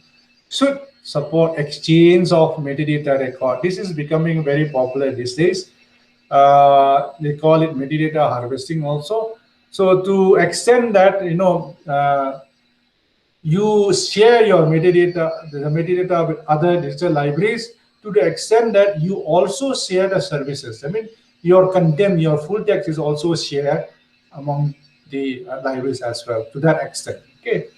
should support exchange of metadata record. This is becoming very popular these days. They call it metadata harvesting also. So to extend that, you share your metadata, the metadata with other digital libraries to the extent that you also share the services. I mean, your content, your full text is also shared among the libraries as well to that extent. Okay.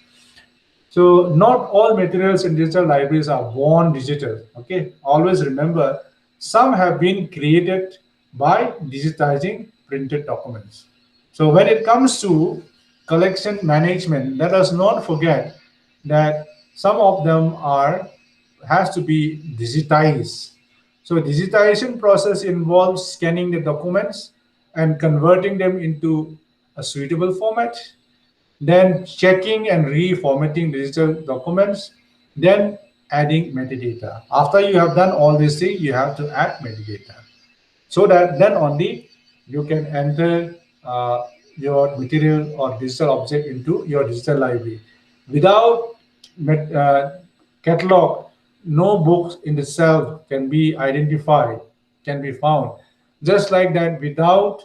So not all materials in digital libraries are born digital. Okay, always remember some have been created by digitizing printed documents. So when it comes to collection management, let us not forget that some of them are has to be digitized. So digitization process involves scanning the documents and converting them into a suitable format, then checking and reformatting digital documents, then adding metadata. After you have done all these things, you have to add metadata so that then only you can enter your material or digital object into your digital library. Without catalog, no books in the shelf can be identified, can be found. Just like that, without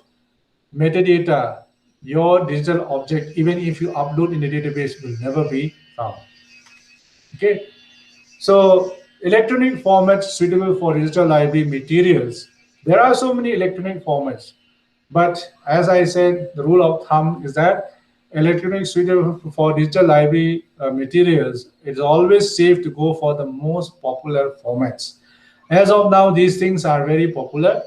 metadata, your digital object, even if you upload in the database, will never be found. Okay, so electronic formats suitable for digital library materials. There are so many electronic formats, but as I said, the rule of thumb is that electronic suitable for digital library materials, it's always safe to go for the most popular formats. As of now, these things are very popular.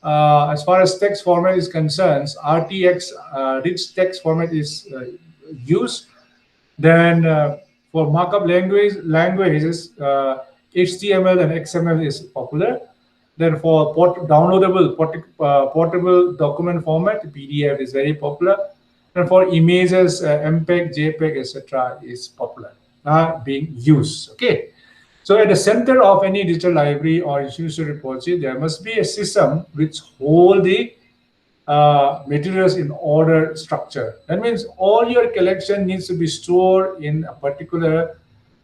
As far as text format is concerned, RTX rich text format is used. Then for markup languages, HTML and XML is popular. Then for portable document format, PDF is very popular. And for images, MPEG, JPEG, etc. is popular, being used. Okay. So at the center of any digital library or institutional repository, there must be a system which hold the materials in order structure. That means all your collection needs to be stored in a particular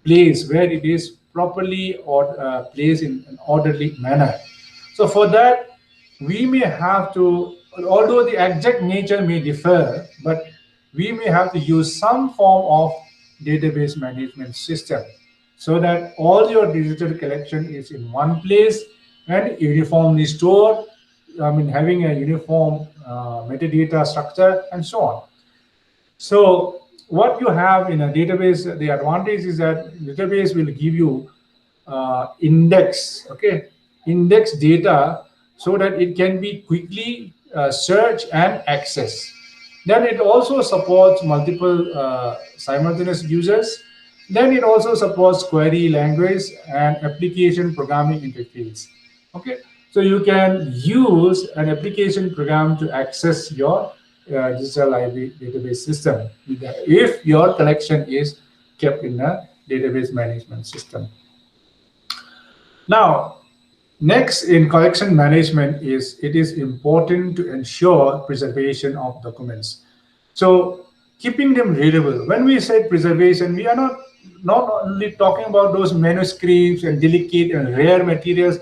place where it is properly or placed in an orderly manner. So for that, we may have to, although the exact nature may differ, but we may have to use some form of database management system so that all your digital collection is in one place and uniformly stored. I mean, having a uniform metadata structure and so on. So what you have in a database, the advantage is that database will give you index, okay, index data so that it can be quickly searched and accessed. Then it also supports multiple simultaneous users. Then it also supports query language and application programming interface. Okay, so you can use an application program to access your digital library database system if your collection is kept in a database management system. Now, next in collection management is it is important to ensure preservation of documents. So keeping them readable. When we say preservation, we are not only talking about those manuscripts and delicate and rare materials,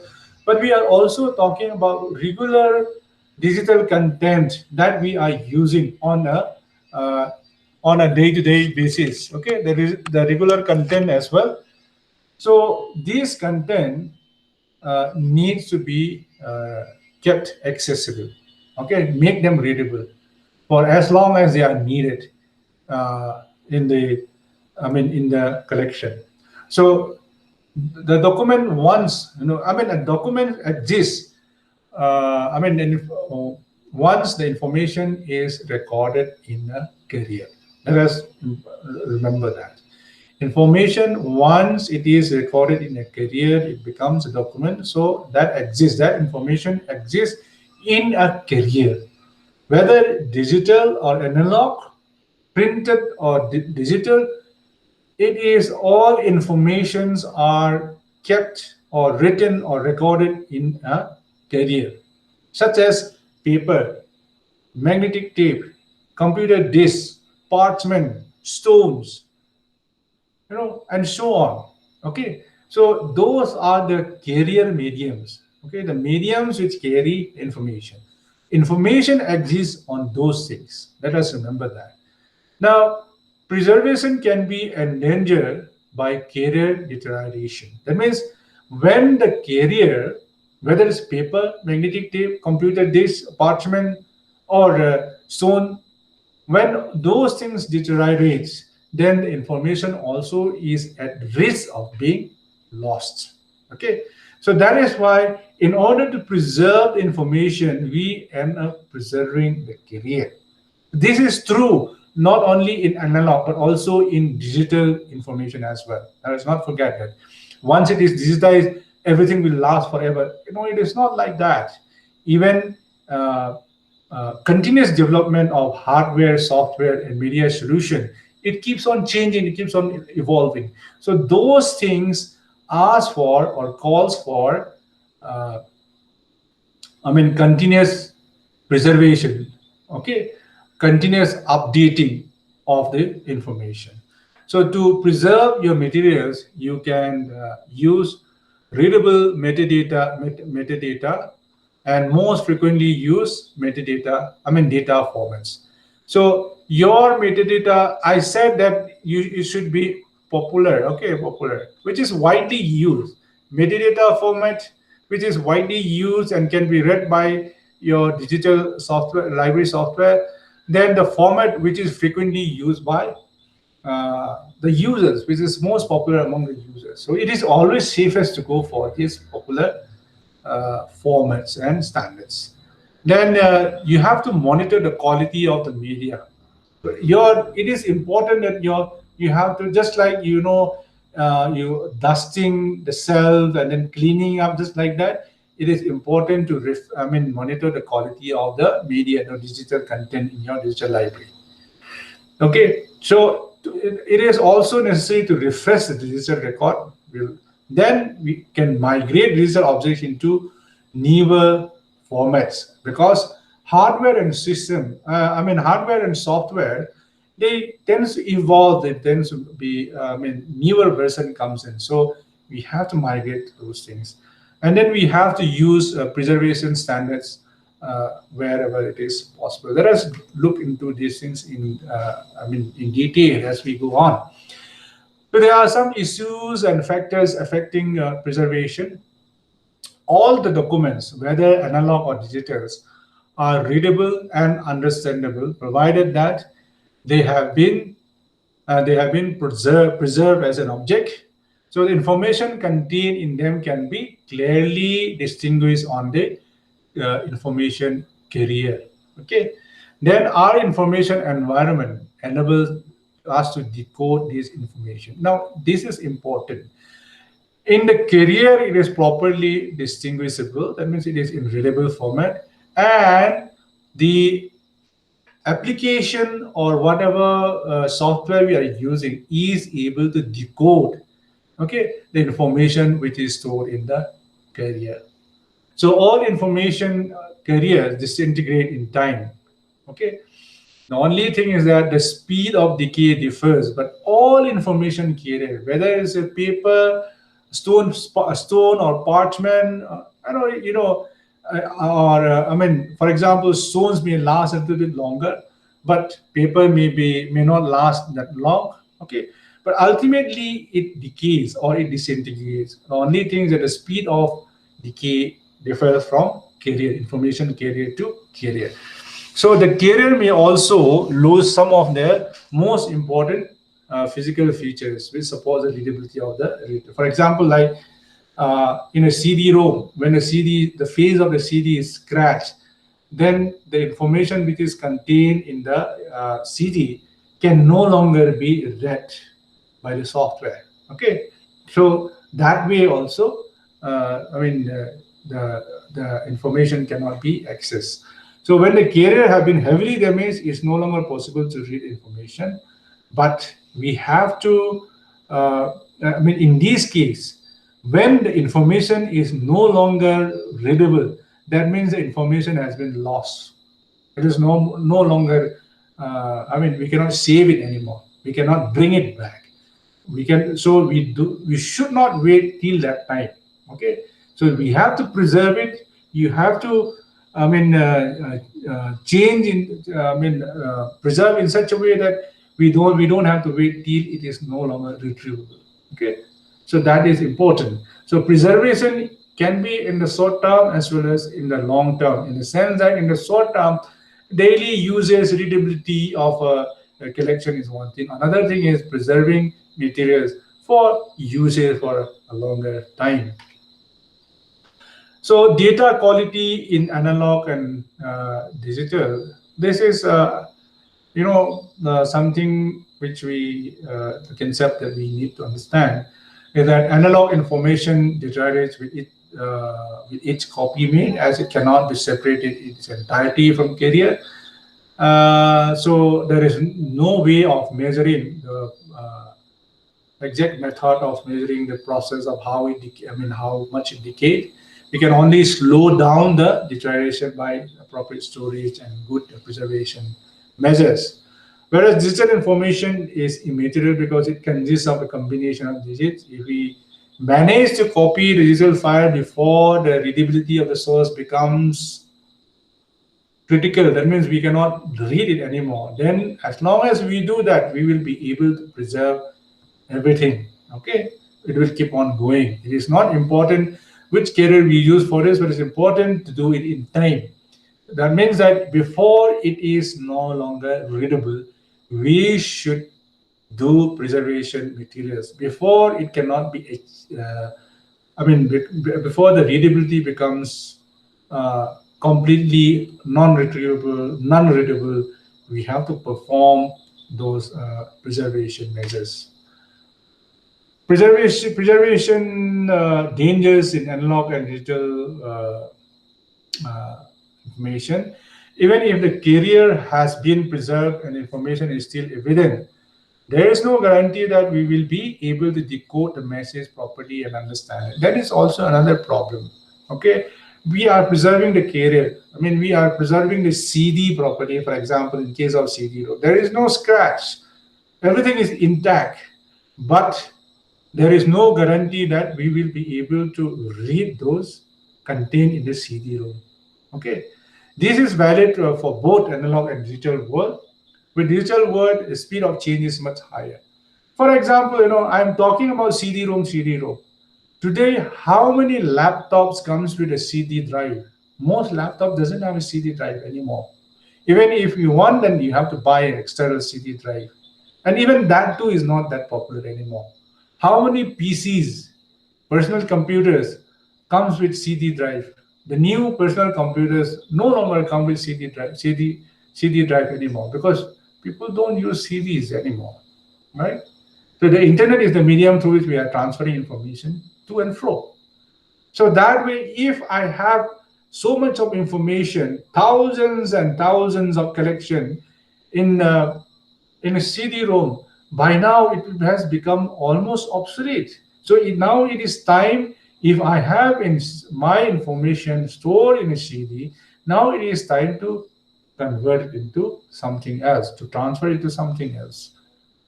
but we are also talking about regular digital content that we are using uh, on a day-to-day basis. Okay, there is the regular content as well. So this content needs to be kept accessible. Okay, make them readable for as long as they are needed in the, I mean, in the collection. So the document once, I mean, a document exists. I mean, once the information is recorded in a career. Let us remember that. Information, once it is recorded in a career, it becomes a document. So that exists, that information exists in a career, whether digital or analog. printed or digital, it is all informations are kept or written or recorded in a carrier, such as paper, magnetic tape, computer disks, parchment, stones, and so on. Okay, so those are the carrier mediums. Okay, the mediums which carry information. Information exists on those things. Let us remember that. Now, preservation can be endangered by carrier deterioration. That means when the carrier, whether it's paper, magnetic tape, computer disk, parchment, or stone, when those things deteriorate, then the information also is at risk of being lost. Okay, so that is why in order to preserve the information, we end up preserving the carrier. This is true not only in analog but also in digital information as well. Let us not forget that once it is digitized, everything will last forever. It is not like that. Even uh, continuous development of hardware, software, and media solution, it keeps on changing, it keeps on evolving. So those things ask for or calls for uh, continuous preservation, okay, continuous updating of the information. So to preserve your materials, you can use readable metadata, and most frequently use data formats. So your metadata, I said that you should be popular, okay, popular, which is widely used. Metadata format, which is widely used and can be read by your digital software, library software. Then the format which is frequently used by the users, which is most popular among the users. So it is always safest to go for these popular formats and standards. Then you have to monitor the quality of the media. It is important that you have to, just like you dusting the shelves and then cleaning up, just like that. It is important to monitor the quality of the media, the digital content in your digital library. Okay, so it is also necessary to refresh the digital record. Then we can migrate digital objects into newer formats, because hardware and hardware and software, they tends to evolve. They tends to be, newer version comes in. So we have to migrate those things, and then we have to use preservation standards wherever it is possible. Let us look into these things in detail as we go on. So there are some issues and factors affecting preservation. All the documents, whether analog or digitals, are readable and understandable, provided that they have been preserved as an object. So the information contained in them can be clearly distinguished on the information carrier. Okay. Then our information environment enables us to decode this information. Now, this is important. In the carrier, it is properly distinguishable. That means it is in readable format, and the application or whatever software we are using is able to decode, okay, the information which is stored in the carrier. So all information carriers disintegrate in time. Okay. The only thing is that the speed of decay differs, but all information carrier, whether it's a paper, stone or parchment, I don't, or for example, stones may last a little bit longer, but paper may not last that long. Okay, but ultimately it decays or it disintegrates. The only thing is that the speed of decay differs from carrier, information carrier to carrier. So the carrier may also lose some of their most important physical features, which support the readability of the reader. For example, like in a CD-ROM, when the face of the CD is scratched, then the information which is contained in the CD can no longer be read by the software. Okay, so that way also, the information cannot be accessed. So when the carrier have been heavily damaged, it's no longer possible to read information. But we have to, I mean, in this case, when the information is no longer readable, that means the information has been lost. It is no longer. I mean, we cannot save it anymore. We cannot bring it back. We should not wait till that time. Okay, so we have to preserve it. You have to, I mean, change in, preserve in such a way that we don't have to wait till it is no longer retrievable. Okay, so that is important. So preservation can be in the short term as well as in the long term, in the sense that in the short term, daily usage readability of a collection is one thing. Another thing is preserving materials for usage for a longer time. So data quality in analog and digital. This is something which the concept that we need to understand is that analog information deteriorates with each copy made, as it cannot be separated in its entirety from carrier. So there is no way of measuring the exact method of measuring the process of how how much it decayed. We can only slow down the deterioration by appropriate storage and good preservation measures. Whereas digital information is immaterial because it consists of a combination of digits. If we manage to copy the digital file before the readability of the source becomes critical, that means we cannot read it anymore. Then, as long as we do that, we will be able to preserve everything. Okay, it will keep on going. It is not important which carrier we use for this, but it's important to do it in time. That means that before it is no longer readable, we should do preservation materials before it cannot be. Before the readability becomes completely non-retrievable, non-readable, we have to perform those preservation measures. Preservation dangers in analog and digital information. Even if the carrier has been preserved and information is still evident, there is no guarantee that we will be able to decode the message properly and understand it. That is also another problem. Okay, we are preserving the carrier. I mean, we are preserving the CD properly. For example, in case of CD-ROM, there is no scratch. Everything is intact, but there is no guarantee that we will be able to read those contained in the CD-ROM. Okay, this is valid for both analog and digital world. With digital world, the speed of change is much higher. For example, I'm talking about CD-ROM, CD-ROM. Today, how many laptops comes with a CD drive? Most laptop doesn't have a CD drive anymore. Even if you want, then you have to buy an external CD drive. And even that too is not that popular anymore. How many PCs, personal computers, comes with CD drive? The new personal computers no longer come with CD drive anymore because people don't use CDs anymore, right? So the internet is the medium through which we are transferring information to and fro. So that way, if I have so much of information, thousands and thousands of collection in in a CD-ROM, by now it has become almost obsolete. So now it is time, if I have my information stored in a CD, now it is time to convert it into something else, to transfer it to something else.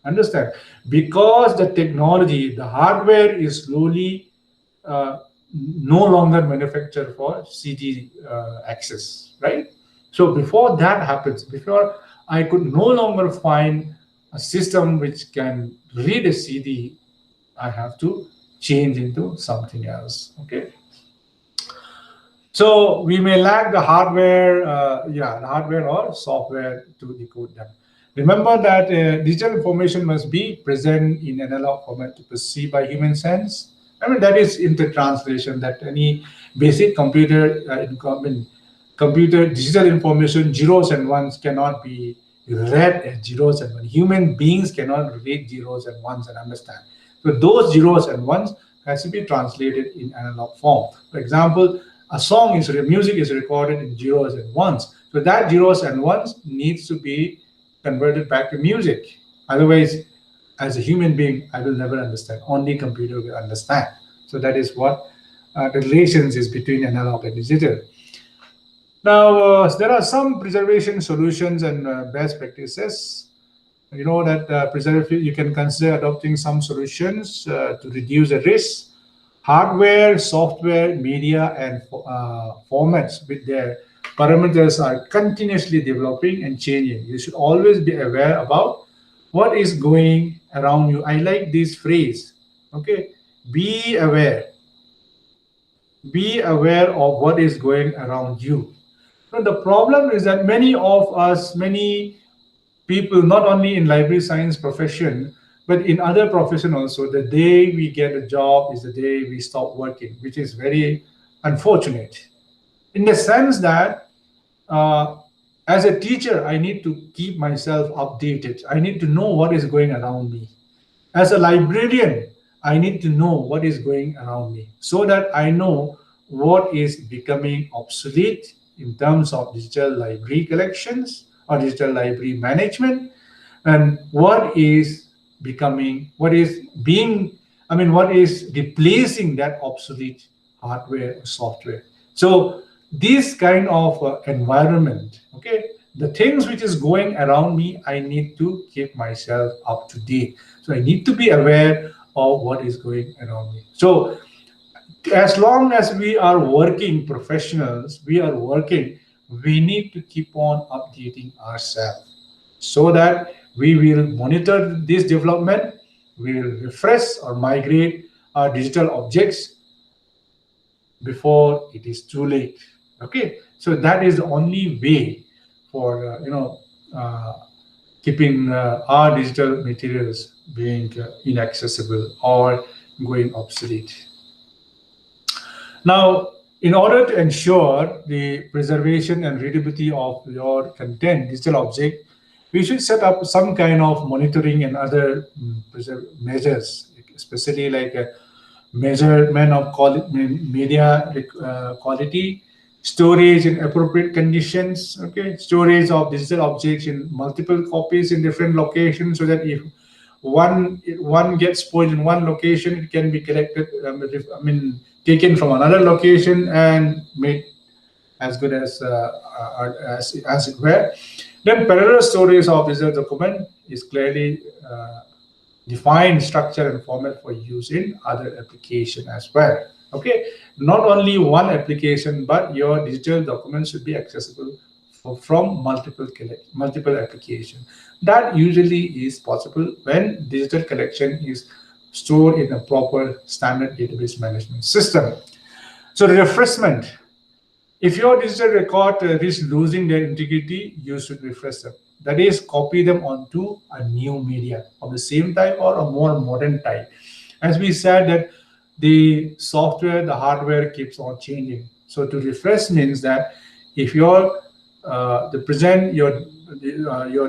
Understand? Because the technology, the hardware is slowly no longer manufactured for CD access, right? So before that happens, before I could no longer find a system which can read a CD, I have to change into something else. Okay. So we may lack the hardware, the hardware or software to decode them. Remember that digital information must be present in analog format to perceive by human sense. I mean, that is intertranslation, that any basic computer digital information, zeros and ones cannot be read as zeros and ones. Human beings cannot read zeros and ones and understand. So those zeros and ones has to be translated in analog form. For example, a song is music is recorded in zeros and ones. So that zeros and ones needs to be converted back to music. Otherwise, as a human being, I will never understand. Only computer will understand. So that is what the relations is between analog and digital. Now, there are some preservation solutions and best practices. You know that you can consider adopting some solutions to reduce the risk. Hardware, software, media, and formats with their parameters are continuously developing and changing. You should always be aware about what is going around you. I like this phrase. Okay, be aware. Be aware of what is going around you. Now, the problem is that many of us, many people, not only in library science profession, but in other profession also, the day we get a job is the day we stop working, which is very unfortunate. In the sense that uh, as a teacher, I need to keep myself updated. I need to know what is going around me. As a librarian, I need to know what is going around me so that I know what is becoming obsolete in terms of digital library collections or digital library management, and what is becoming, what is being, I mean, what is replacing that obsolete hardware or software. So this kind of environment, okay, the things which is going around me, I need to keep myself up to date. So I need to be aware of what is going around me. So as long as we are working professionals, we are working, we need to keep on updating ourselves so that we will monitor this development, we will refresh or migrate our digital objects before it is too late. Okay, so that is the only way for uh, keeping our digital materials being inaccessible or going obsolete. Now, in order to ensure the preservation and readability of your content, digital object, we should set up some kind of monitoring and other measures, especially like a measurement of media quality, storage in appropriate conditions, okay, storage of digital objects in multiple copies in different locations, so that if one gets spoiled in one location, it can be collected, I mean, taken from another location and made as good as it were. Then parallel storage of digital document is clearly defined structure and format for use in other application as well. Okay, not only one application, but your digital documents should be accessible from multiple application. That usually is possible when digital collection is stored in a proper standard database management system. So refreshment, if your digital record risks losing their integrity, you should refresh them. That is, copy them onto a new media of the same type or a more modern type. As we said that the software, the hardware keeps on changing. So to refresh means that if your the present your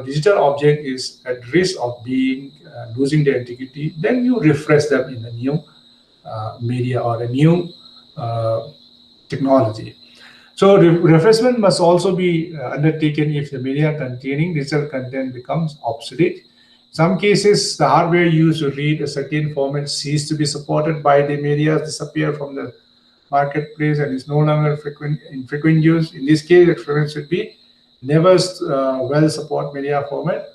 digital object is at risk of being losing their integrity, then you refresh them in a new media or a new uh, technology. So refreshment must also be undertaken if the media containing digital content becomes obsolete. Some cases, the hardware used to read a certain format cease to be supported by the media, disappear from the marketplace, and is no longer in frequent use. In this case, experiments should be never well support media format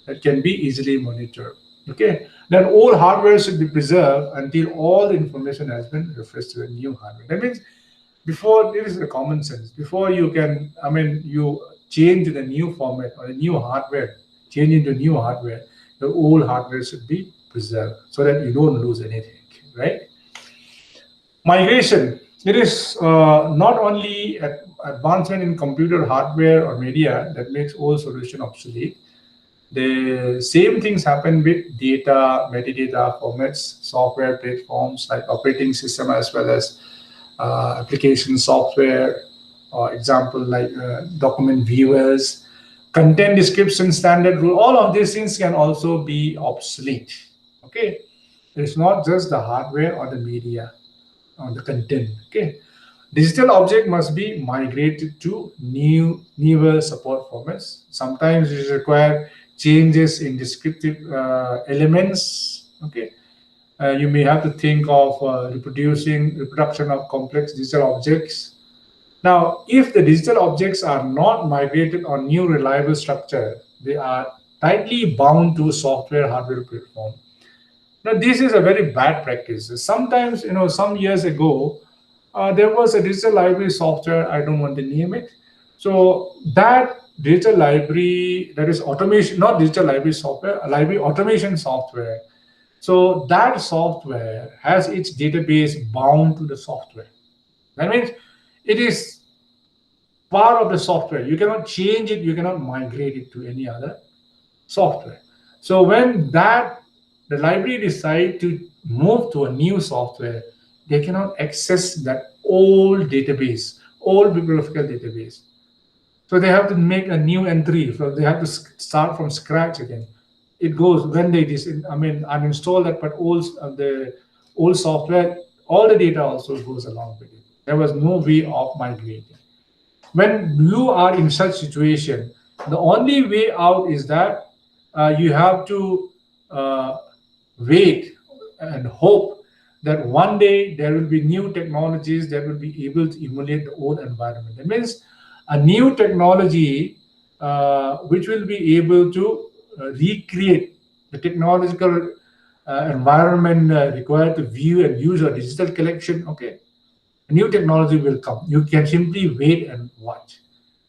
that can be easily monitored. Okay, then all hardware should be preserved until all the information has been refreshed to the new hardware. That means before, it is a common sense, before you can, I mean, you change to the new format or a new hardware, change into new hardware, the old hardware should be preserved so that you don't lose anything, right? Migration, it is not only advancement in computer hardware or media that makes old solution obsolete. The same things happen with data, metadata formats, software platforms like operating system, as well as application software, or example like document viewers, content description standard rule. All of these things can also be obsolete. Okay, it's not just the hardware or the media or the content. Okay, Digital object must be migrated to newer support formats. Sometimes it require changes in descriptive elements. Okay, you may have to think of reproduction of complex digital objects. Now, if the digital objects are not migrated on new reliable structure, they are tightly bound to software hardware platform. Now, this is a very bad practice. Sometimes, some years ago, there was a digital library software. I don't want to name it. So that digital library, that is automation, not digital library software, library automation software. So that software has its database bound to the software. That means it is part of the software. You cannot change it. You cannot migrate it to any other software. So when the library decide to move to a new software, they cannot access that old database, old bibliographical database. So they have to make a new entry. So they have to start from scratch again. It goes when they uninstall that, but the old software, all the data also goes along with it. There was no way of migrating. When you are in such situation, the only way out is that you have to uh, wait and hope that one day there will be new technologies that will be able to emulate the old environment. That means a new technology which will be able to recreate the technological environment required to view and use a digital collection. Okay, a new technology will come. You can simply wait and watch.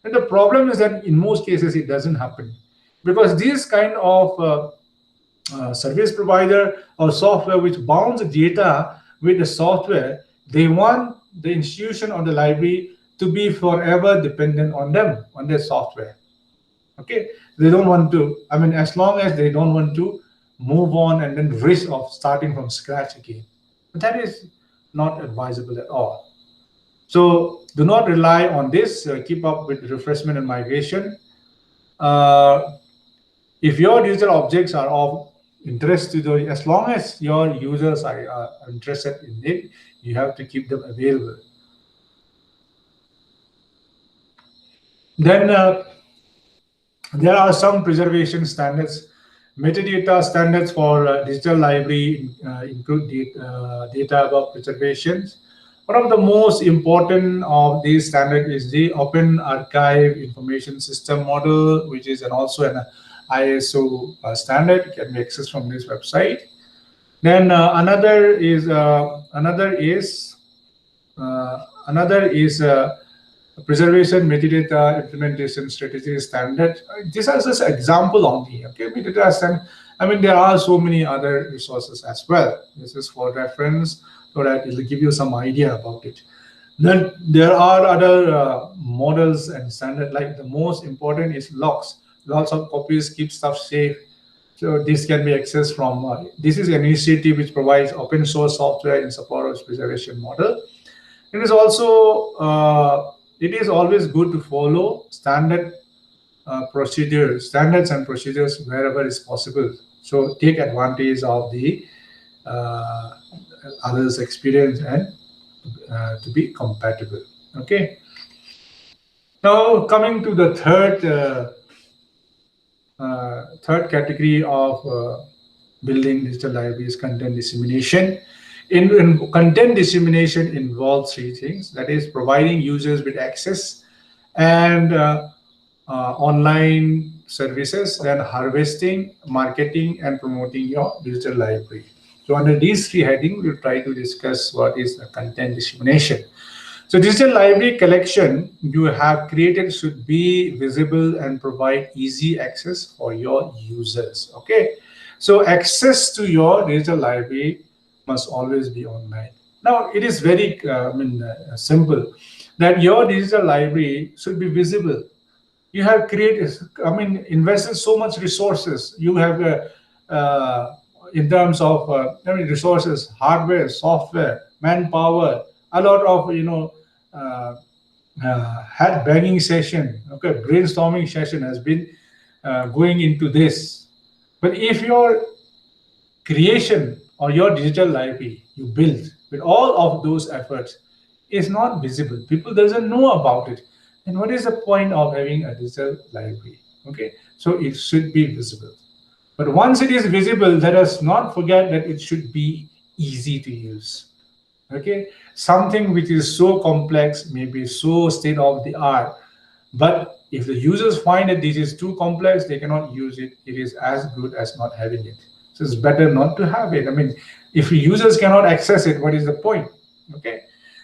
And the problem is that in most cases it doesn't happen because this kind of service provider or software which bounds the data with the software, they want the institution or the library to be forever dependent on them, on their software. Okay, they don't want to. As long as they don't want to move on and then risk of starting from scratch again, but that is not advisable at all. So do not rely on this. Keep up with refreshment and migration. Uh, if your digital objects are of interest to the, as long as your users are interested in it, you have to keep them available. Then there are some preservation standards. Metadata standards for digital library include data about preservations. One of the most important of these standards is the Open Archive Information System model, which is also an ISO standard. It can be accessed from this website. Then another is preservation metadata implementation strategy standard. This is just an example only. Okay, metadata standard. There are so many other resources as well. This is for reference so that it will give you some idea about it. Then there are other models and standard. Like the most important is logs. Lots of copies keep stuff safe. So this can be accessed from. This is an initiative which provides open source software in support of preservation model. It is also it is always good to follow standards and procedures wherever is possible. So take advantage of the uh, others' experience and to be compatible. Okay. Now coming to the third category of building digital libraries, content dissemination. In content dissemination involves three things. That is providing users with access and online services, then harvesting, marketing, and promoting your digital library. So under these three headings, we'll try to discuss what is the content dissemination. So digital library collection you have created should be visible and provide easy access for your users. Okay. So access to your digital library must always be online. Now it is very simple that your digital library should be visible. You have created, invested so much resources. You have in terms of resources, hardware, software, manpower, a lot of uh, had banging session, okay, brainstorming session has been going into this. But if your creation or your digital library you build with all of those efforts, is not visible, people doesn't know about it, then what is the point of having a digital library? Okay, so it should be visible. But once it is visible, let us not forget that it should be easy to use. Okay, something which is so complex, maybe so state of the art, but if the users find that this is too complex, they cannot use it. It is as good as not having it. So it's better not to have it. I mean, if users cannot access it, what is the point? Okay.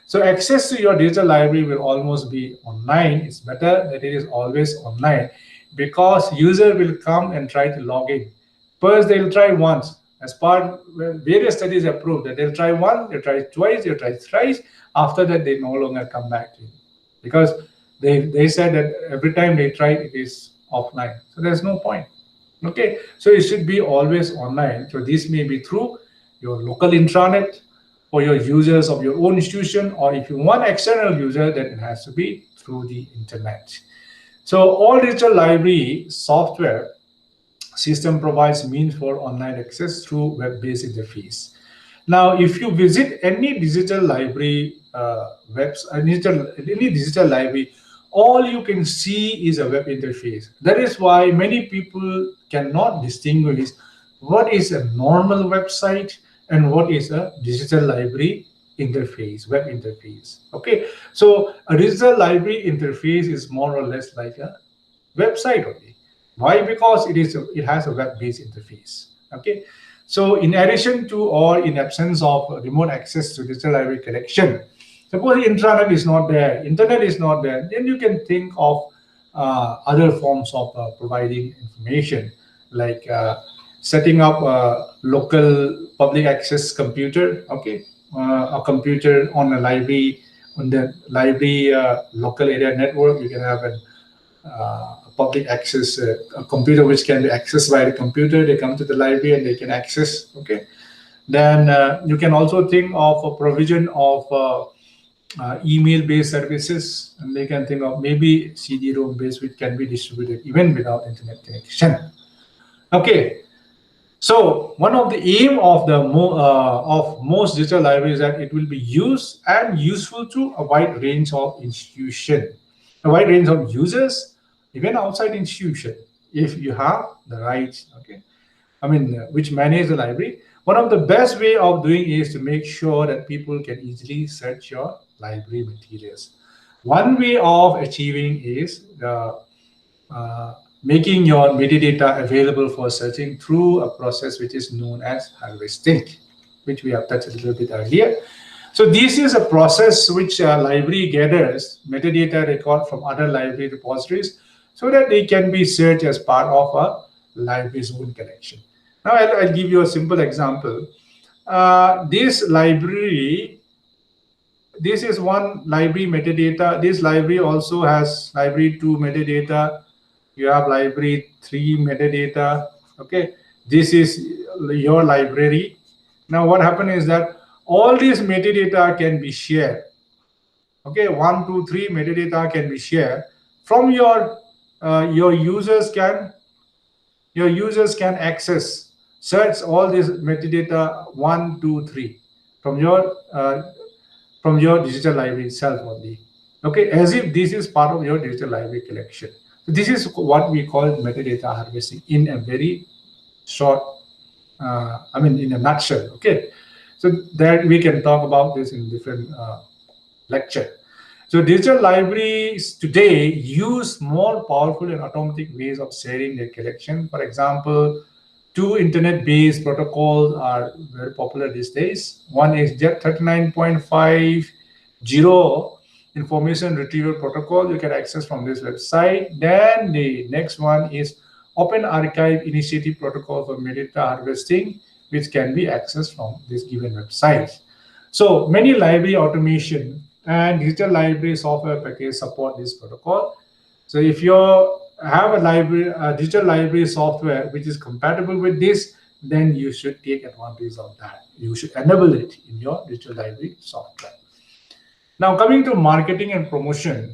So access to your digital library will almost be online. It's better that it is always online because user will come and try to log in. First, they'll try once. As part various studies have proved that they'll try once, they'll try twice, they'll try thrice. After that, they no longer come back to it because they said that every time they try it is offline, so there's no point. Okay, so it should be always online. So this may be through your local intranet for your users of your own institution, or if you want external user, then it has to be through the internet. So all digital library software system provides means for online access through web-based interface. Now, if you visit any digital library any digital library, all you can see is a web interface. That is why many people cannot distinguish what is a normal website and what is a digital library interface, web interface. Okay, so a digital library interface is more or less like a website only. Why? Because it has a web-based interface. Okay, so in addition to or in absence of remote access to digital library collection, suppose intranet is not there, internet is not there, then you can think of other forms of providing information, like setting up a local public access computer. Okay, a computer on a library, on the library local area network. You can have a public access a computer which can be accessed by the computer. They come to the library and they can access. Okay, then you can also think of a provision of email-based services, and they can think of maybe CD-ROM-based, which can be distributed even without internet connection. Okay, so one of the aim of of most digital libraries is that it will be used and useful to a wide range of institution, a wide range of users, even outside institution, if you have the rights. Okay, I mean, which manage the library. One of the best way of doing is to make sure that people can easily search your library materials. One way of achieving is the making your metadata available for searching through a process which is known as harvesting, which we have touched a little bit earlier. So this is a process which a library gathers metadata record from other library repositories so that they can be searched as part of a library's own collection. Now I'll give you a simple example. This library, this is one library metadata. This library also has library 2 metadata. You have library 3 metadata. Okay, this is your library. Now what happened is that all these metadata can be shared. Okay, 1, 2, 3 metadata can be shared from your users can access, search all this metadata 1, 2, 3 from your digital library itself only. Okay, as if this is part of your digital library collection. So this is what we call metadata harvesting in a very short, I mean, in a nutshell. Okay, so that we can talk about this in different lecture. So digital libraries today use more powerful and automatic ways of sharing their collection. For example, two internet-based protocols are very popular these days. One is JET 39.50 information retrieval protocol. You can access from this website. Then the next one is Open Archive Initiative Protocol for metadata harvesting, which can be accessed from this given website. So many library automation and digital library software package support this protocol. So if you have a digital library software which is compatible with this, then you should take advantage of that. You should enable it in your digital library software. Now coming to marketing and promotion,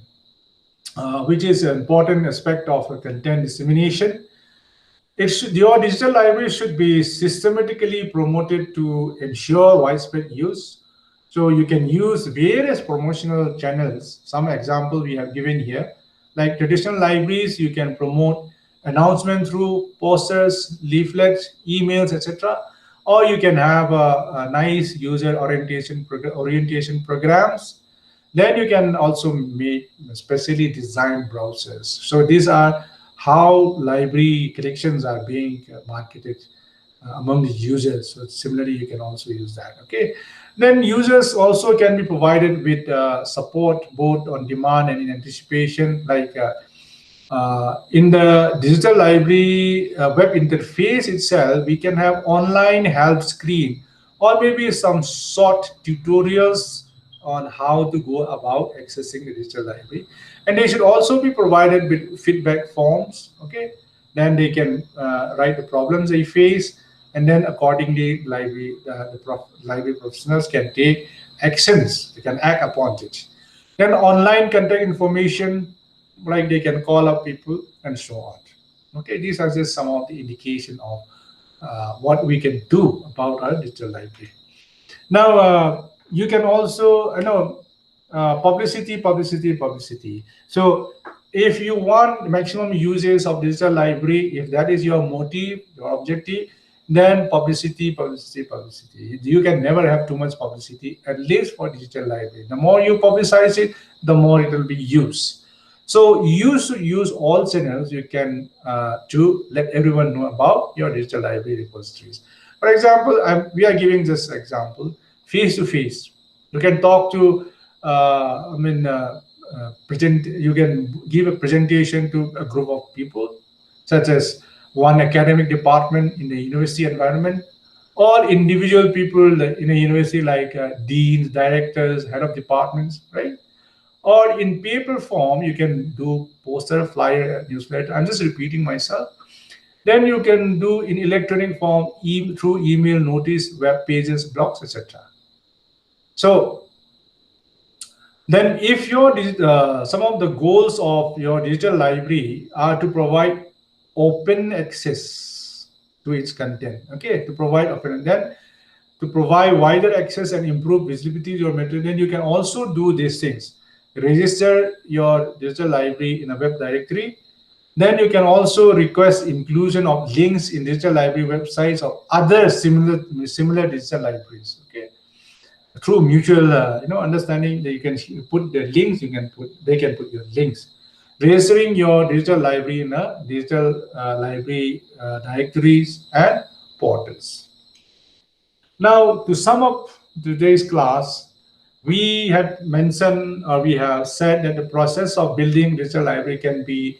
which is an important aspect of content dissemination. Your digital library should be systematically promoted to ensure widespread use. So you can use various promotional channels. Some example we have given here, like traditional libraries, you can promote announcement through posters, leaflets, emails, etc. Or you can have a nice user orientation programs. Then you can also make specially designed browsers. So these are how library collections are being marketed among the users. So similarly, you can also use that. Okay. Then users also can be provided with support both on demand and in anticipation, like in the digital library web interface itself, we can have online help screen or maybe some short tutorials on how to go about accessing the digital library. And they should also be provided with feedback forms. Okay, then they can write the problems they face, and then accordingly, library professionals can take actions. They can act upon it. Then online contact information, like they can call up people and so on. Okay, these are just some of the indication of what we can do about our digital library. Now, you can also, publicity. So, if you want maximum uses of digital library, if that is your motive, your objective, then publicity. You can never have too much publicity, at least for digital library. The more you publicize it, the more it will be used. So you should use all channels you can to let everyone know about your digital library repositories. For example, we are giving this example face to face. You can talk to, present. You can give a presentation to a group of people, such as one academic department in the university environment, or individual people in a university like deans, directors, head of departments, right? Or in paper form, you can do poster, flyer, newsletter. I'm just repeating myself. Then you can do in electronic form through email, notice, web pages, blogs, etc. So then, if some of the goals of your digital library are to provide open access to its content, okay, to provide open, then to provide wider access and improve visibility to your material, then you can also do these things. Register your digital library in a web directory. Then you can also request inclusion of links in digital library websites or other similar digital libraries. Okay, through mutual understanding, that you can put the links. They can put your links. Registering your digital library in a digital library directories and portals. Now, to sum up today's class, we have mentioned, or we have said, that the process of building digital library can be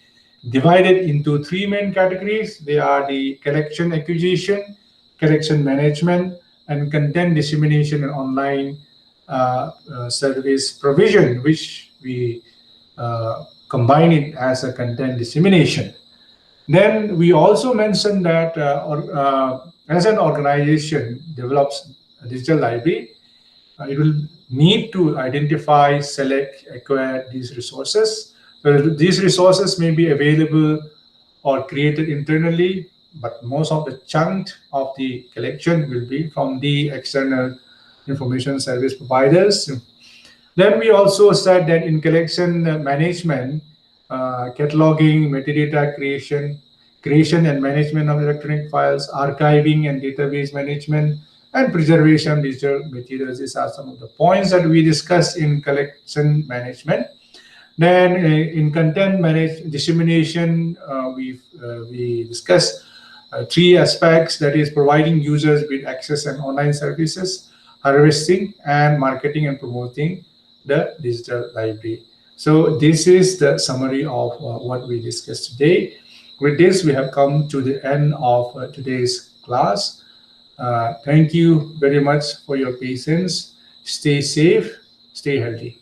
divided into three main categories. They are the collection acquisition, collection management, and content dissemination and online service provision, which we combine it as a content dissemination. Then we also mentioned that as an organization develops a digital library, it will need to identify, select, acquire these resources. These resources may be available or created internally, but most of the chunk of the collection will be from the external information service providers. Then we also said that in collection management, cataloging, metadata creation and management of electronic files, archiving and database management, and preservation of digital materials. These are some of the points that we discussed in collection management. Then in content dissemination, we discussed three aspects, that is providing users with access and online services, harvesting and marketing and promoting the digital library. So this is the summary of what we discussed today. With this, we have come to the end of today's class. Thank you very much for your patience. Stay safe, stay healthy.